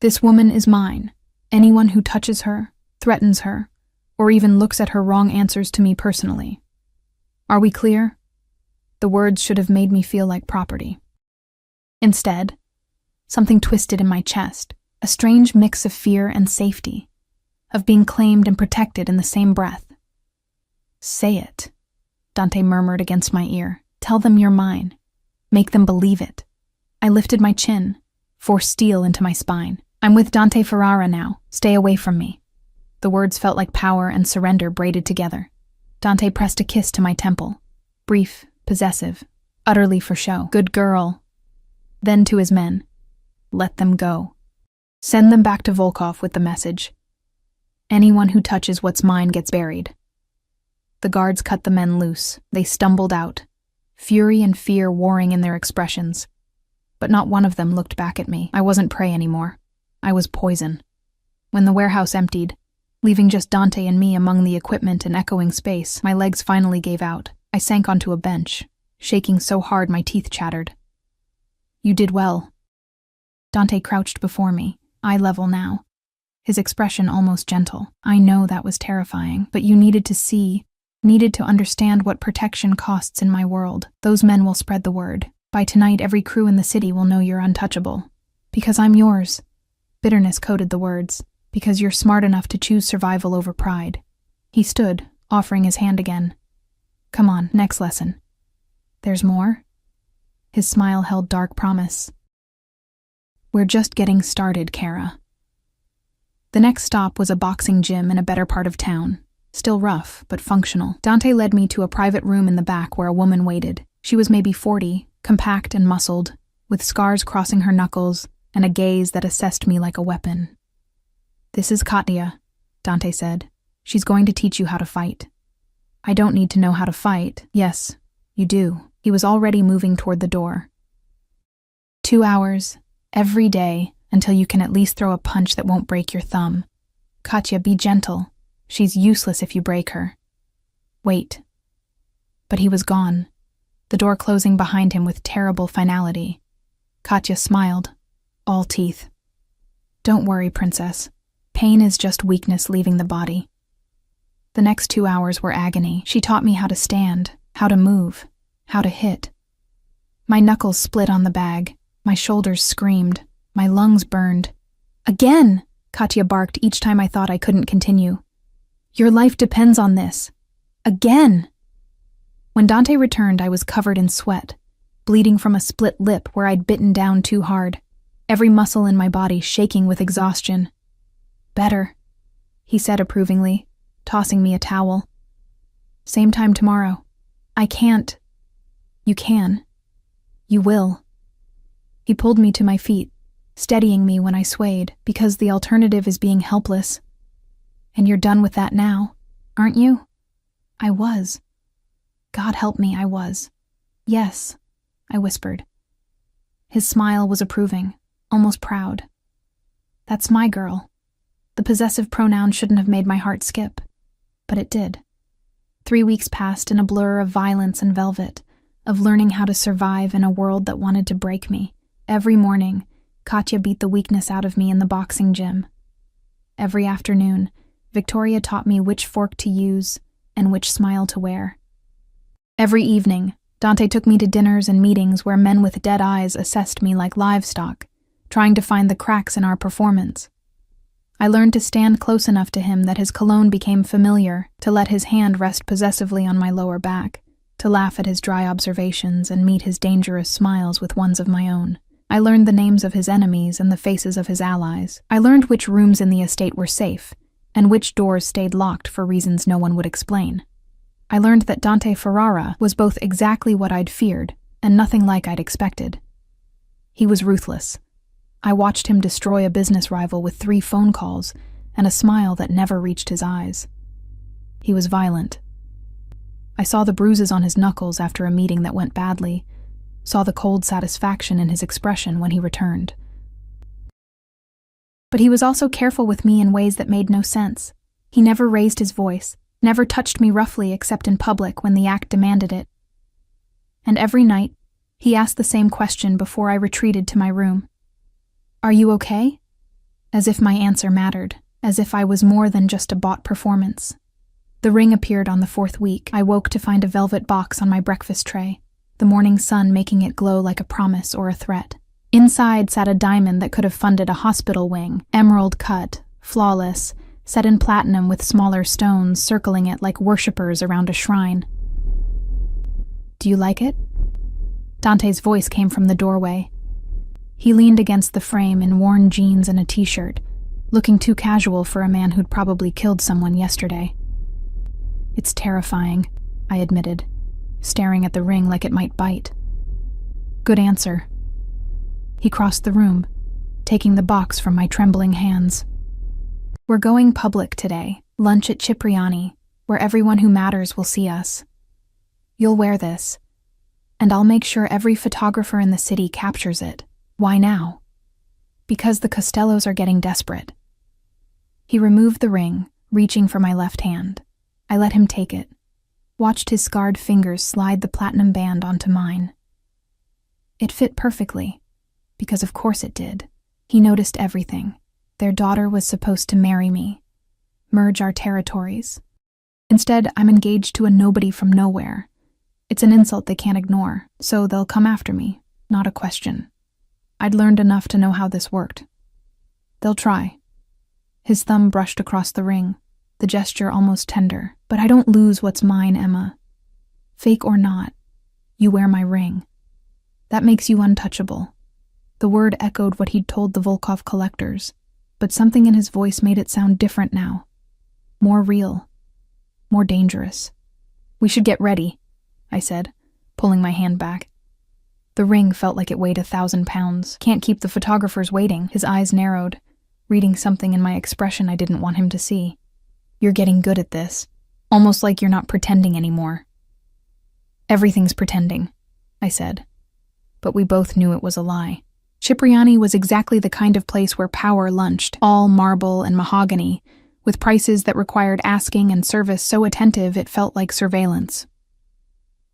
[SPEAKER 1] "This woman is mine. Anyone who touches her, threatens her, or even looks at her wrong answers to me personally. Are we clear?" The words should have made me feel like property. Instead, something twisted in my chest, a strange mix of fear and safety, of being claimed and protected in the same breath. "Say it," Dante murmured against my ear. "Tell them you're mine. Make them believe it." I lifted my chin, forced steel into my spine. "I'm with Dante Ferrara now. Stay away from me." The words felt like power and surrender braided together. Dante pressed a kiss to my temple. Brief, possessive, utterly for show. "Good girl." Then to his men. "Let them go. Send them back to Volkov with the message. Anyone who touches what's mine gets buried." The guards cut the men loose. They stumbled out, fury and fear warring in their expressions. But not one of them looked back at me. I wasn't prey anymore. I was poison. When the warehouse emptied, leaving just Dante and me among the equipment and echoing space, my legs finally gave out. I sank onto a bench, shaking so hard my teeth chattered. "You did well." Dante crouched before me, eye level now, his expression almost gentle. "I know that was terrifying, but you needed to see, needed to understand what protection costs in my world. Those men will spread the word. By tonight, every crew in the city will know you're untouchable. Because I'm yours." Bitterness coated the words. "Because you're smart enough to choose survival over pride." He stood, offering his hand again. "Come on, next lesson." "There's more?" His smile held dark promise. "We're just getting started, Kara." The next stop was a boxing gym in a better part of town. Still rough, but functional. Dante led me to a private room in the back where a woman waited. She was maybe 40, compact and muscled, with scars crossing her knuckles and a gaze that assessed me like a weapon. "This is Katya," Dante said. "She's going to teach you how to fight." "I don't need to know how to fight." "Yes, you do." He was already moving toward the door. 2 hours, every day, until you can at least throw a punch that won't break your thumb. "Katya, be gentle. She's useless if you break her. Wait. But he was gone, the door closing behind him with terrible finality. Katya smiled, all teeth. Don't worry, princess. Pain is just weakness leaving the body. The next 2 hours were agony. She taught me how to stand, how to move, how to hit. My knuckles split on the bag, my shoulders screamed, my lungs burned. Again! Katya barked each time I thought I couldn't continue. Your life depends on this. Again! When Dante returned, I was covered in sweat, bleeding from a split lip where I'd bitten down too hard, every muscle in my body shaking with exhaustion. Better, he said approvingly, tossing me a towel. Same time tomorrow. I can't. You can. You will. He pulled me to my feet, steadying me when I swayed, because the alternative is being helpless. And you're done with that now, aren't you? I was. God help me, I was. Yes, I whispered. His smile was approving, almost proud. That's my girl. The possessive pronoun shouldn't have made my heart skip, but it did. 3 weeks passed in a blur of violence and velvet, of learning how to survive in a world that wanted to break me. Every morning, Katya beat the weakness out of me in the boxing gym. Every afternoon, Victoria taught me which fork to use and which smile to wear. Every evening, Dante took me to dinners and meetings where men with dead eyes assessed me like livestock, trying to find the cracks in our performance. I learned to stand close enough to him that his cologne became familiar, to let his hand rest possessively on my lower back, to laugh at his dry observations and meet his dangerous smiles with ones of my own. I learned the names of his enemies and the faces of his allies. I learned which rooms in the estate were safe, and which doors stayed locked for reasons no one would explain. I learned that Dante Ferrara was both exactly what I'd feared and nothing like I'd expected. He was ruthless. I watched him destroy a business rival with 3 phone calls and a smile that never reached his eyes. He was violent. I saw the bruises on his knuckles after a meeting that went badly, saw the cold satisfaction in his expression when he returned. But he was also careful with me in ways that made no sense. He never raised his voice, never touched me roughly except in public when the act demanded it. And every night, he asked the same question before I retreated to my room. Are you okay? As if my answer mattered, as if I was more than just a bought performance. The ring appeared on the 4th week. I woke to find a velvet box on my breakfast tray, the morning sun making it glow like a promise or a threat. Inside sat a diamond that could have funded a hospital wing, emerald cut, flawless, set in platinum with smaller stones circling it like worshippers around a shrine. Do you like it? Dante's voice came from the doorway. He leaned against the frame in worn jeans and a t-shirt, looking too casual for a man who'd probably killed someone yesterday. It's terrifying, I admitted, staring at the ring like it might bite. Good answer. He crossed the room, taking the box from my trembling hands. We're going public today, lunch at Cipriani, where everyone who matters will see us. You'll wear this, and I'll make sure every photographer in the city captures it. Why now? Because the Costellos are getting desperate. He removed the ring, reaching for my left hand. I let him take it, watched his scarred fingers slide the platinum band onto mine. It fit perfectly, because of course it did. He noticed everything. Their daughter was supposed to marry me, merge our territories. Instead, I'm engaged to a nobody from nowhere. It's an insult they can't ignore, so they'll come after me, not a question. I'd learned enough to know how this worked. They'll try. His thumb brushed across the ring, the gesture almost tender. But I don't lose what's mine, Emma. Fake or not, you wear my ring. That makes you untouchable. The word echoed what he'd told the Volkov collectors, but something in his voice made it sound different now. More real. More dangerous. We should get ready, I said, pulling my hand back. The ring felt like it weighed 1,000 pounds. Can't keep the photographers waiting. His eyes narrowed, reading something in my expression I didn't want him to see. You're getting good at this. Almost like you're not pretending anymore. Everything's pretending, I said. But we both knew it was a lie. Cipriani was exactly the kind of place where power lunched, all marble and mahogany, with prices that required asking and service so attentive it felt like surveillance.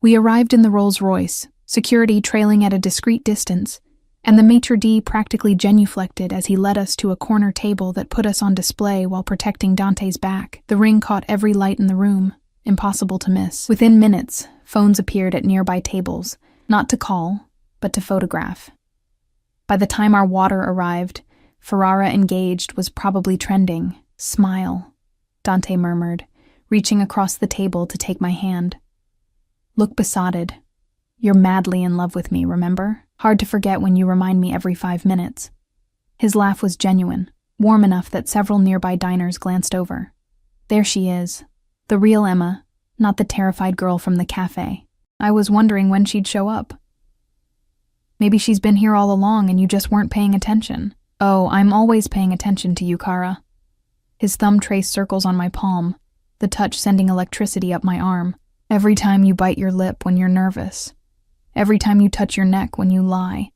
[SPEAKER 1] We arrived in the Rolls-Royce, security trailing at a discreet distance, and the maitre d' practically genuflected as he led us to a corner table that put us on display while protecting Dante's back. The ring caught every light in the room, impossible to miss. Within minutes, phones appeared at nearby tables, not to call, but to photograph. By the time our water arrived, Ferrara engaged was probably trending. Smile, Dante murmured, reaching across the table to take my hand. Look besotted. You're madly in love with me, remember? Hard to forget when you remind me every 5 minutes. His laugh was genuine, warm enough that several nearby diners glanced over. There she is, the real Emma, not the terrified girl from the cafe. I was wondering when she'd show up. Maybe she's been here all along and you just weren't paying attention. Oh, I'm always paying attention to you, Kara. His thumb traced circles on my palm, the touch sending electricity up my arm. Every time you bite your lip when you're nervous. Every time you touch your neck when you lie.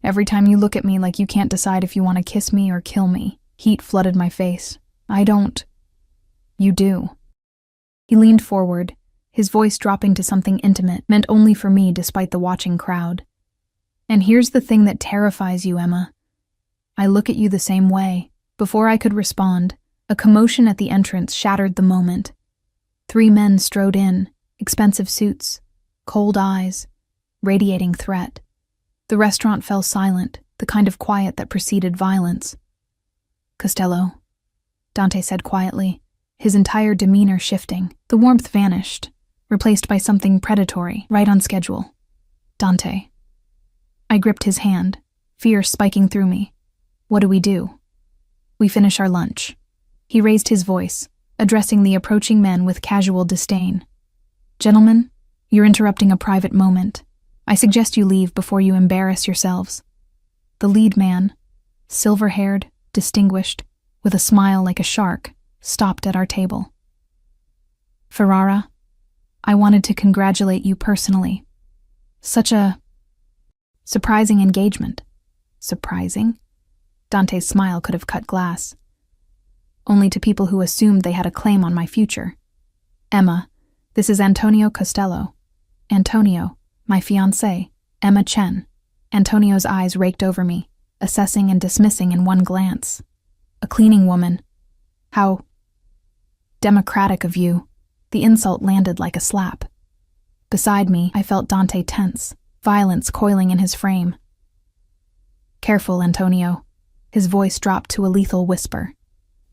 [SPEAKER 1] Every time you look at me like you can't decide if you want to kiss me or kill me. Heat flooded my face. I don't. You do. He leaned forward, his voice dropping to something intimate, meant only for me despite the watching crowd. And here's the thing that terrifies you, Emma. I look at you the same way. Before I could respond, a commotion at the entrance shattered the moment. 3 men strode in, expensive suits, cold eyes, radiating threat. The restaurant fell silent, the kind of quiet that preceded violence. Costello, Dante said quietly, his entire demeanor shifting. The warmth vanished, replaced by something predatory, right on schedule. Dante. I gripped his hand, fear spiking through me. What do we do? We finish our lunch. He raised his voice, addressing the approaching men with casual disdain. Gentlemen, you're interrupting a private moment. I suggest you leave before you embarrass yourselves. The lead man, silver-haired, distinguished, with a smile like a shark, stopped at our table. Ferrara, I wanted to congratulate you personally. Such a surprising engagement. Surprising? Dante's smile could have cut glass. Only to people who assumed they had a claim on my future. Emma, this is Antonio Costello. Antonio, my fiancé, Emma Chen. Antonio's eyes raked over me, assessing and dismissing in one glance. A cleaning woman. How democratic of you. The insult landed like a slap. Beside me, I felt Dante tense, violence coiling in his frame. Careful, Antonio. His voice dropped to a lethal whisper.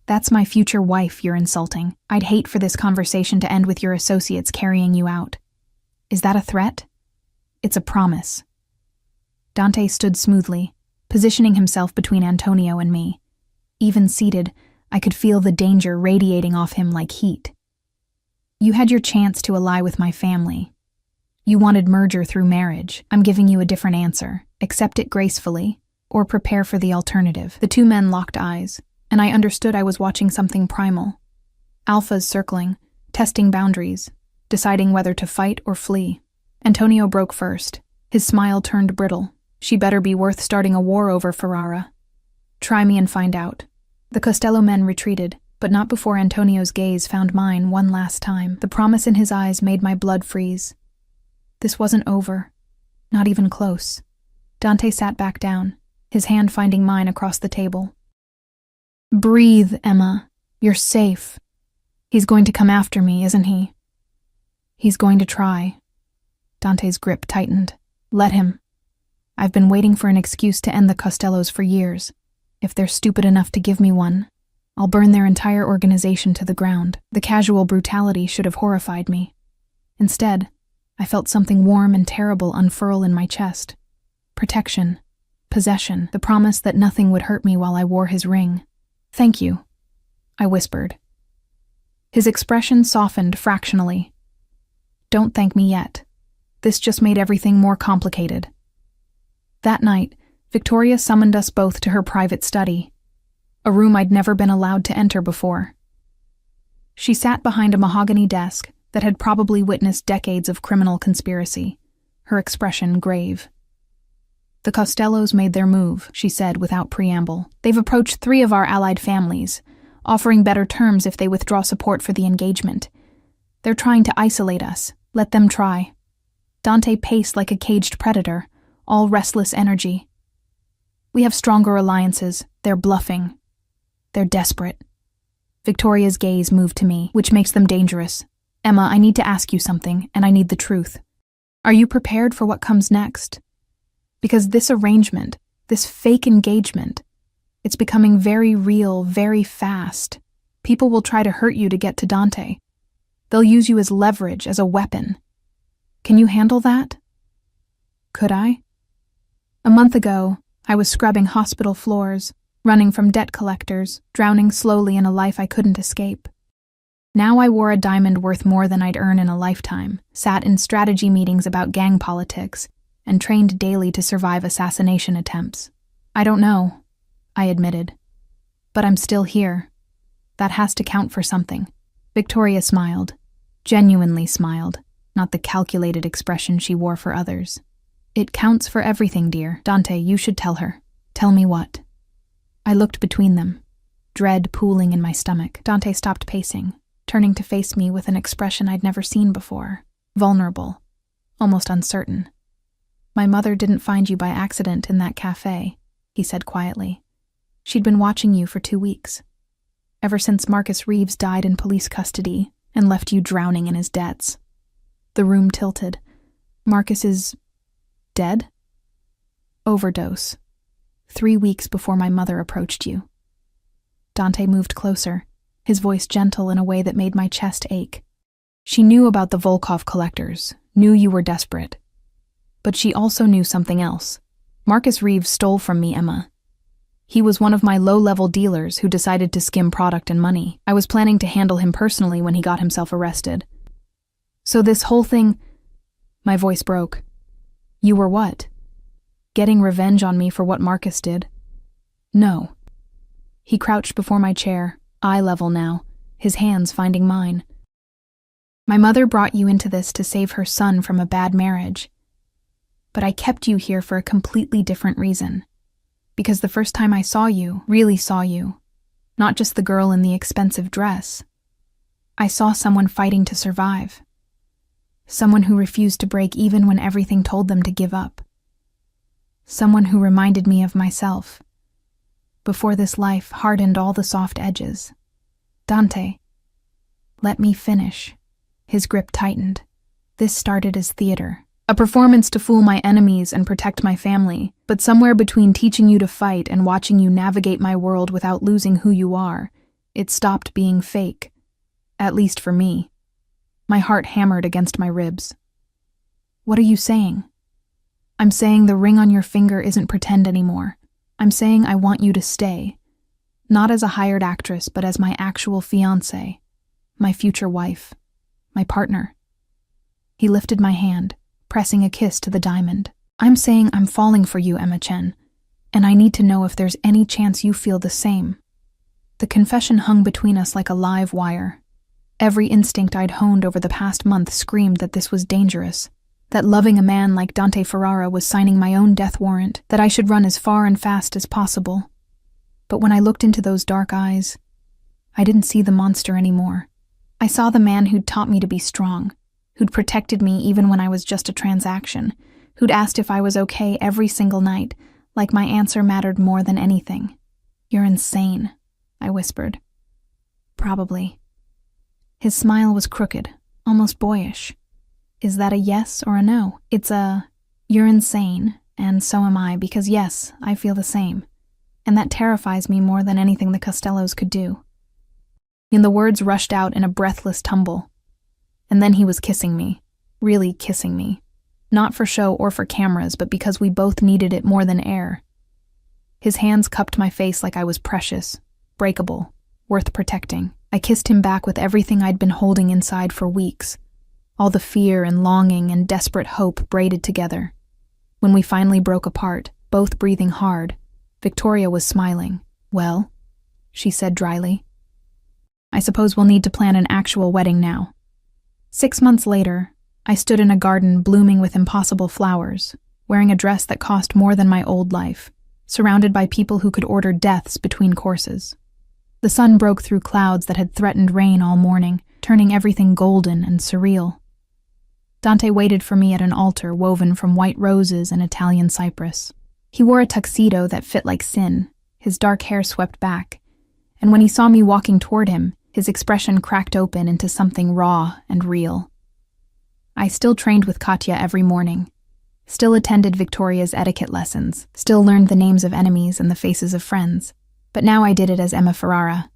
[SPEAKER 1] That's my future wife you're insulting. I'd hate for this conversation to end with your associates carrying you out. Is that a threat? It's a promise. Dante stood smoothly, positioning himself between Antonio and me. Even seated, I could feel the danger radiating off him like heat. You had your chance to ally with my family. You wanted merger through marriage. I'm giving you a different answer. Accept it gracefully, or prepare for the alternative. The 2 men locked eyes, and I understood I was watching something primal. Alphas circling, testing boundaries, deciding whether to fight or flee. Antonio broke first. His smile turned brittle. She better be worth starting a war over, Ferrara. Try me and find out. The Costello men retreated, but not before Antonio's gaze found mine one last time. The promise in his eyes made my blood freeze. This wasn't over. Not even close. Dante sat back down, his hand finding mine across the table. Breathe, Emma. You're safe. He's going to come after me, isn't he? He's going to try. Dante's grip tightened. Let him. I've been waiting for an excuse to end the Costellos for years. If they're stupid enough to give me one, I'll burn their entire organization to the ground. The casual brutality should have horrified me. Instead, I felt something warm and terrible unfurl in my chest. Protection. Possession. The promise that nothing would hurt me while I wore his ring. Thank you, I whispered. His expression softened fractionally. Don't thank me yet. This just made everything more complicated. That night, Victoria summoned us both to her private study, a room I'd never been allowed to enter before. She sat behind a mahogany desk that had probably witnessed decades of criminal conspiracy, her expression grave. The Costellos made their move, she said without preamble. They've approached 3 of our allied families, offering better terms if they withdraw support for the engagement. They're trying to isolate us. Let them try. Dante paced like a caged predator, all restless energy. We have stronger alliances. They're bluffing. They're desperate. Victoria's gaze moved to me, which makes them dangerous. Emma, I need to ask you something, and I need the truth. Are you prepared for what comes next? Because this arrangement, this fake engagement, it's becoming very real, very fast. People will try to hurt you to get to Dante. They'll use you as leverage, as a weapon. Can you handle that? Could I? A month ago, I was scrubbing hospital floors, running from debt collectors, drowning slowly in a life I couldn't escape. Now I wore a diamond worth more than I'd earn in a lifetime, sat in strategy meetings about gang politics, and trained daily to survive assassination attempts. I don't know, I admitted. But I'm still here. That has to count for something. Victoria smiled, genuinely smiled, not the calculated expression she wore for others. It counts for everything, dear. Dante, you should tell her. Tell me what? I looked between them, dread pooling in my stomach. Dante stopped pacing, turning to face me with an expression I'd never seen before. Vulnerable, almost uncertain. My mother didn't find you by accident in that cafe, he said quietly. She'd been watching you for 2 weeks. Ever since Marcus Reeves died in police custody and left you drowning in his debts. The room tilted. Marcus is dead? Overdose. 3 weeks before my mother approached you. Dante moved closer, his voice gentle in a way that made my chest ache. She knew about the Volkov collectors, knew you were desperate. But she also knew something else. Marcus Reeves stole from me, Emma. He was one of my low-level dealers who decided to skim product and money. I was planning to handle him personally when he got himself arrested. So this whole thing... My voice broke. You were what? Getting revenge on me for what Marcus did? No. He crouched before my chair, eye level now, his hands finding mine. My mother brought you into this to save her son from a bad marriage. But I kept you here for a completely different reason. Because the first time I saw you, really saw you, not just the girl in the expensive dress, I saw someone fighting to survive. Someone who refused to break even when everything told them to give up. Someone who reminded me of myself. Before this life hardened all the soft edges. Dante, let me finish. His grip tightened. This started as theater. A performance to fool my enemies and protect my family, but somewhere between teaching you to fight and watching you navigate my world without losing who you are, it stopped being fake. At least for me. My heart hammered against my ribs. What are you saying? I'm saying the ring on your finger isn't pretend anymore. I'm saying I want you to stay. Not as a hired actress, but as my actual fiancée. My future wife. My partner. He lifted my hand, pressing a kiss to the diamond. I'm saying I'm falling for you, Emma Chen, and I need to know if there's any chance you feel the same. The confession hung between us like a live wire. Every instinct I'd honed over the past month screamed that this was dangerous, that loving a man like Dante Ferrara was signing my own death warrant, that I should run as far and fast as possible. But when I looked into those dark eyes, I didn't see the monster anymore. I saw the man who'd taught me to be strong, who'd protected me even when I was just a transaction, who'd asked if I was okay every single night, like my answer mattered more than anything. You're insane, I whispered. Probably. His smile was crooked, almost boyish. Is that a yes or a no? It's a, you're insane, and so am I, because yes, I feel the same. And that terrifies me more than anything the Costellos could do. And the words rushed out in a breathless tumble. And then he was kissing me, really kissing me. Not for show or for cameras, but because we both needed it more than air. His hands cupped my face like I was precious, breakable, worth protecting. I kissed him back with everything I'd been holding inside for weeks. All the fear and longing and desperate hope braided together. When we finally broke apart, both breathing hard, Victoria was smiling. Well, she said dryly. I suppose we'll need to plan an actual wedding now. 6 months later, I stood in a garden blooming with impossible flowers, wearing a dress that cost more than my old life, surrounded by people who could order deaths between courses. The sun broke through clouds that had threatened rain all morning, turning everything golden and surreal. Dante waited for me at an altar woven from white roses and Italian cypress. He wore a tuxedo that fit like sin, his dark hair swept back, and when he saw me walking toward him, his expression cracked open into something raw and real. I still trained with Katya every morning, still attended Victoria's etiquette lessons, still learned the names of enemies and the faces of friends. But now I did it as Emma Ferrara,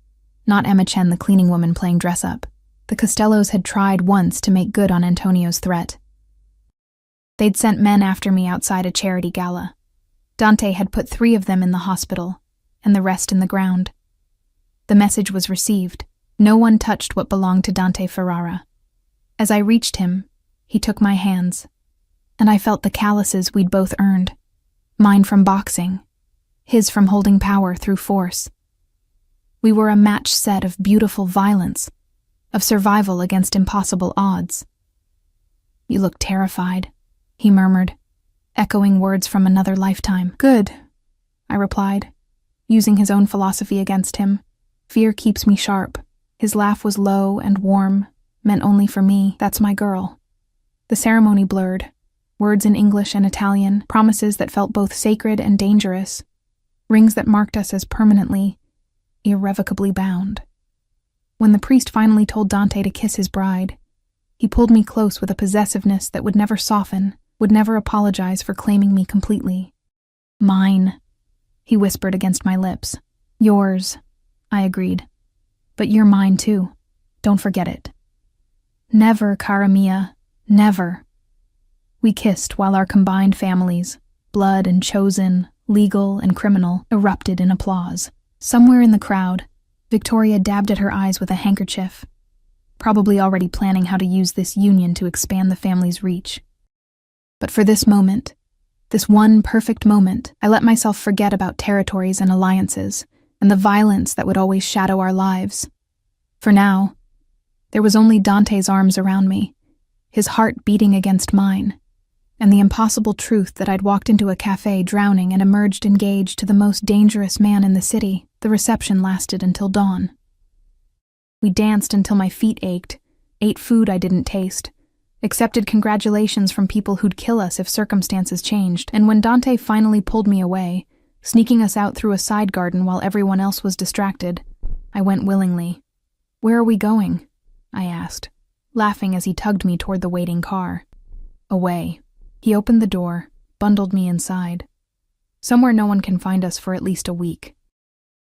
[SPEAKER 1] not Emma Chen, the cleaning woman playing dress-up. The Costellos had tried once to make good on Antonio's threat. They'd sent men after me outside a charity gala. Dante had put 3 of them in the hospital, and the rest in the ground. The message was received. No one touched what belonged to Dante Ferrara. As I reached him, he took my hands, and I felt the calluses we'd both earned. Mine from boxing, his from holding power through force. We were a matched set of beautiful violence, of survival against impossible odds. "You look terrified," he murmured, echoing words from another lifetime. "Good," I replied, using his own philosophy against him. "Fear keeps me sharp." His laugh was low and warm, meant only for me. "That's my girl." The ceremony blurred. Words in English and Italian, promises that felt both sacred and dangerous, rings that marked us as permanently, irrevocably bound. When the priest finally told Dante to kiss his bride, he pulled me close with a possessiveness that would never soften, would never apologize for claiming me completely. "Mine," he whispered against my lips. "Yours," I agreed. "But you're mine too. Don't forget it." "Never, cara mia, never." We kissed while our combined families, blood and chosen, legal and criminal, erupted in applause. Somewhere in the crowd, Victoria dabbed at her eyes with a handkerchief, probably already planning how to use this union to expand the family's reach. But for this moment, this one perfect moment, I let myself forget about territories and alliances, and the violence that would always shadow our lives. For now, there was only Dante's arms around me, his heart beating against mine, and the impossible truth that I'd walked into a cafe drowning and emerged engaged to the most dangerous man in the city. The reception lasted until dawn. We danced until my feet ached, ate food I didn't taste, accepted congratulations from people who'd kill us if circumstances changed, and when Dante finally pulled me away, sneaking us out through a side garden while everyone else was distracted, I went willingly. "Where are we going?" I asked, laughing as he tugged me toward the waiting car. "Away." He opened the door, bundled me inside. "Somewhere no one can find us for at least a week.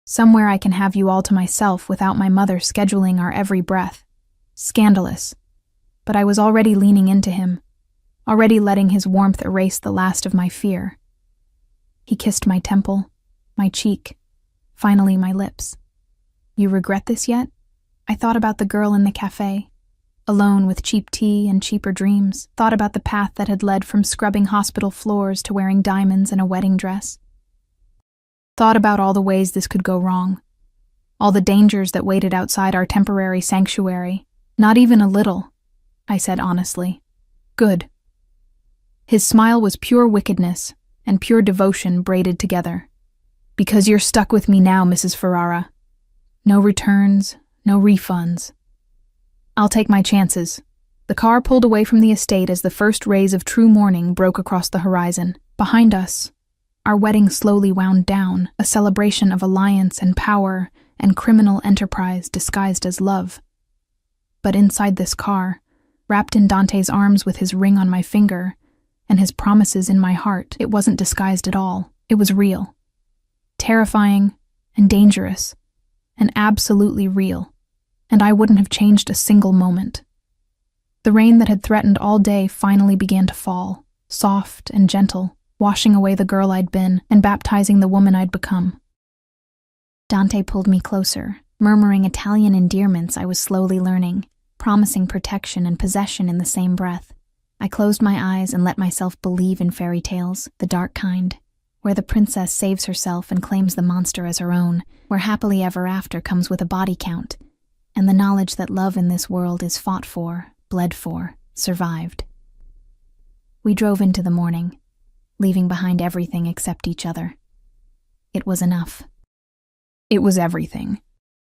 [SPEAKER 1] Somewhere I can have you all to myself without my mother scheduling our every breath." Scandalous. But I was already leaning into him, already letting his warmth erase the last of my fear. He kissed my temple, my cheek, finally my lips. "You regret this yet?" I thought about the girl in the cafe, alone with cheap tea and cheaper dreams, thought about the path that had led from scrubbing hospital floors to wearing diamonds and a wedding dress. Thought about all the ways this could go wrong, all the dangers that waited outside our temporary sanctuary. "Not even a little," I said honestly. "Good." His smile was pure wickedness and pure devotion braided together. "Because you're stuck with me now, Mrs. Ferrara. No returns, no refunds. I'll take my chances." The car pulled away from the estate as the first rays of true morning broke across the horizon. Behind us, our wedding slowly wound down, a celebration of alliance and power and criminal enterprise disguised as love. But inside this car, wrapped in Dante's arms with his ring on my finger and his promises in my heart, it wasn't disguised at all. It was real. Terrifying and dangerous, and absolutely real. And I wouldn't have changed a single moment. The rain that had threatened all day finally began to fall, soft and gentle, washing away the girl I'd been and baptizing the woman I'd become. Dante pulled me closer, murmuring Italian endearments I was slowly learning, promising protection and possession in the same breath. I closed my eyes and let myself believe in fairy tales, the dark kind, where the princess saves herself and claims the monster as her own, where happily ever after comes with a body count, and the knowledge that love in this world is fought for, bled for, survived. We drove into the morning, leaving behind everything except each other. It was enough. It was everything.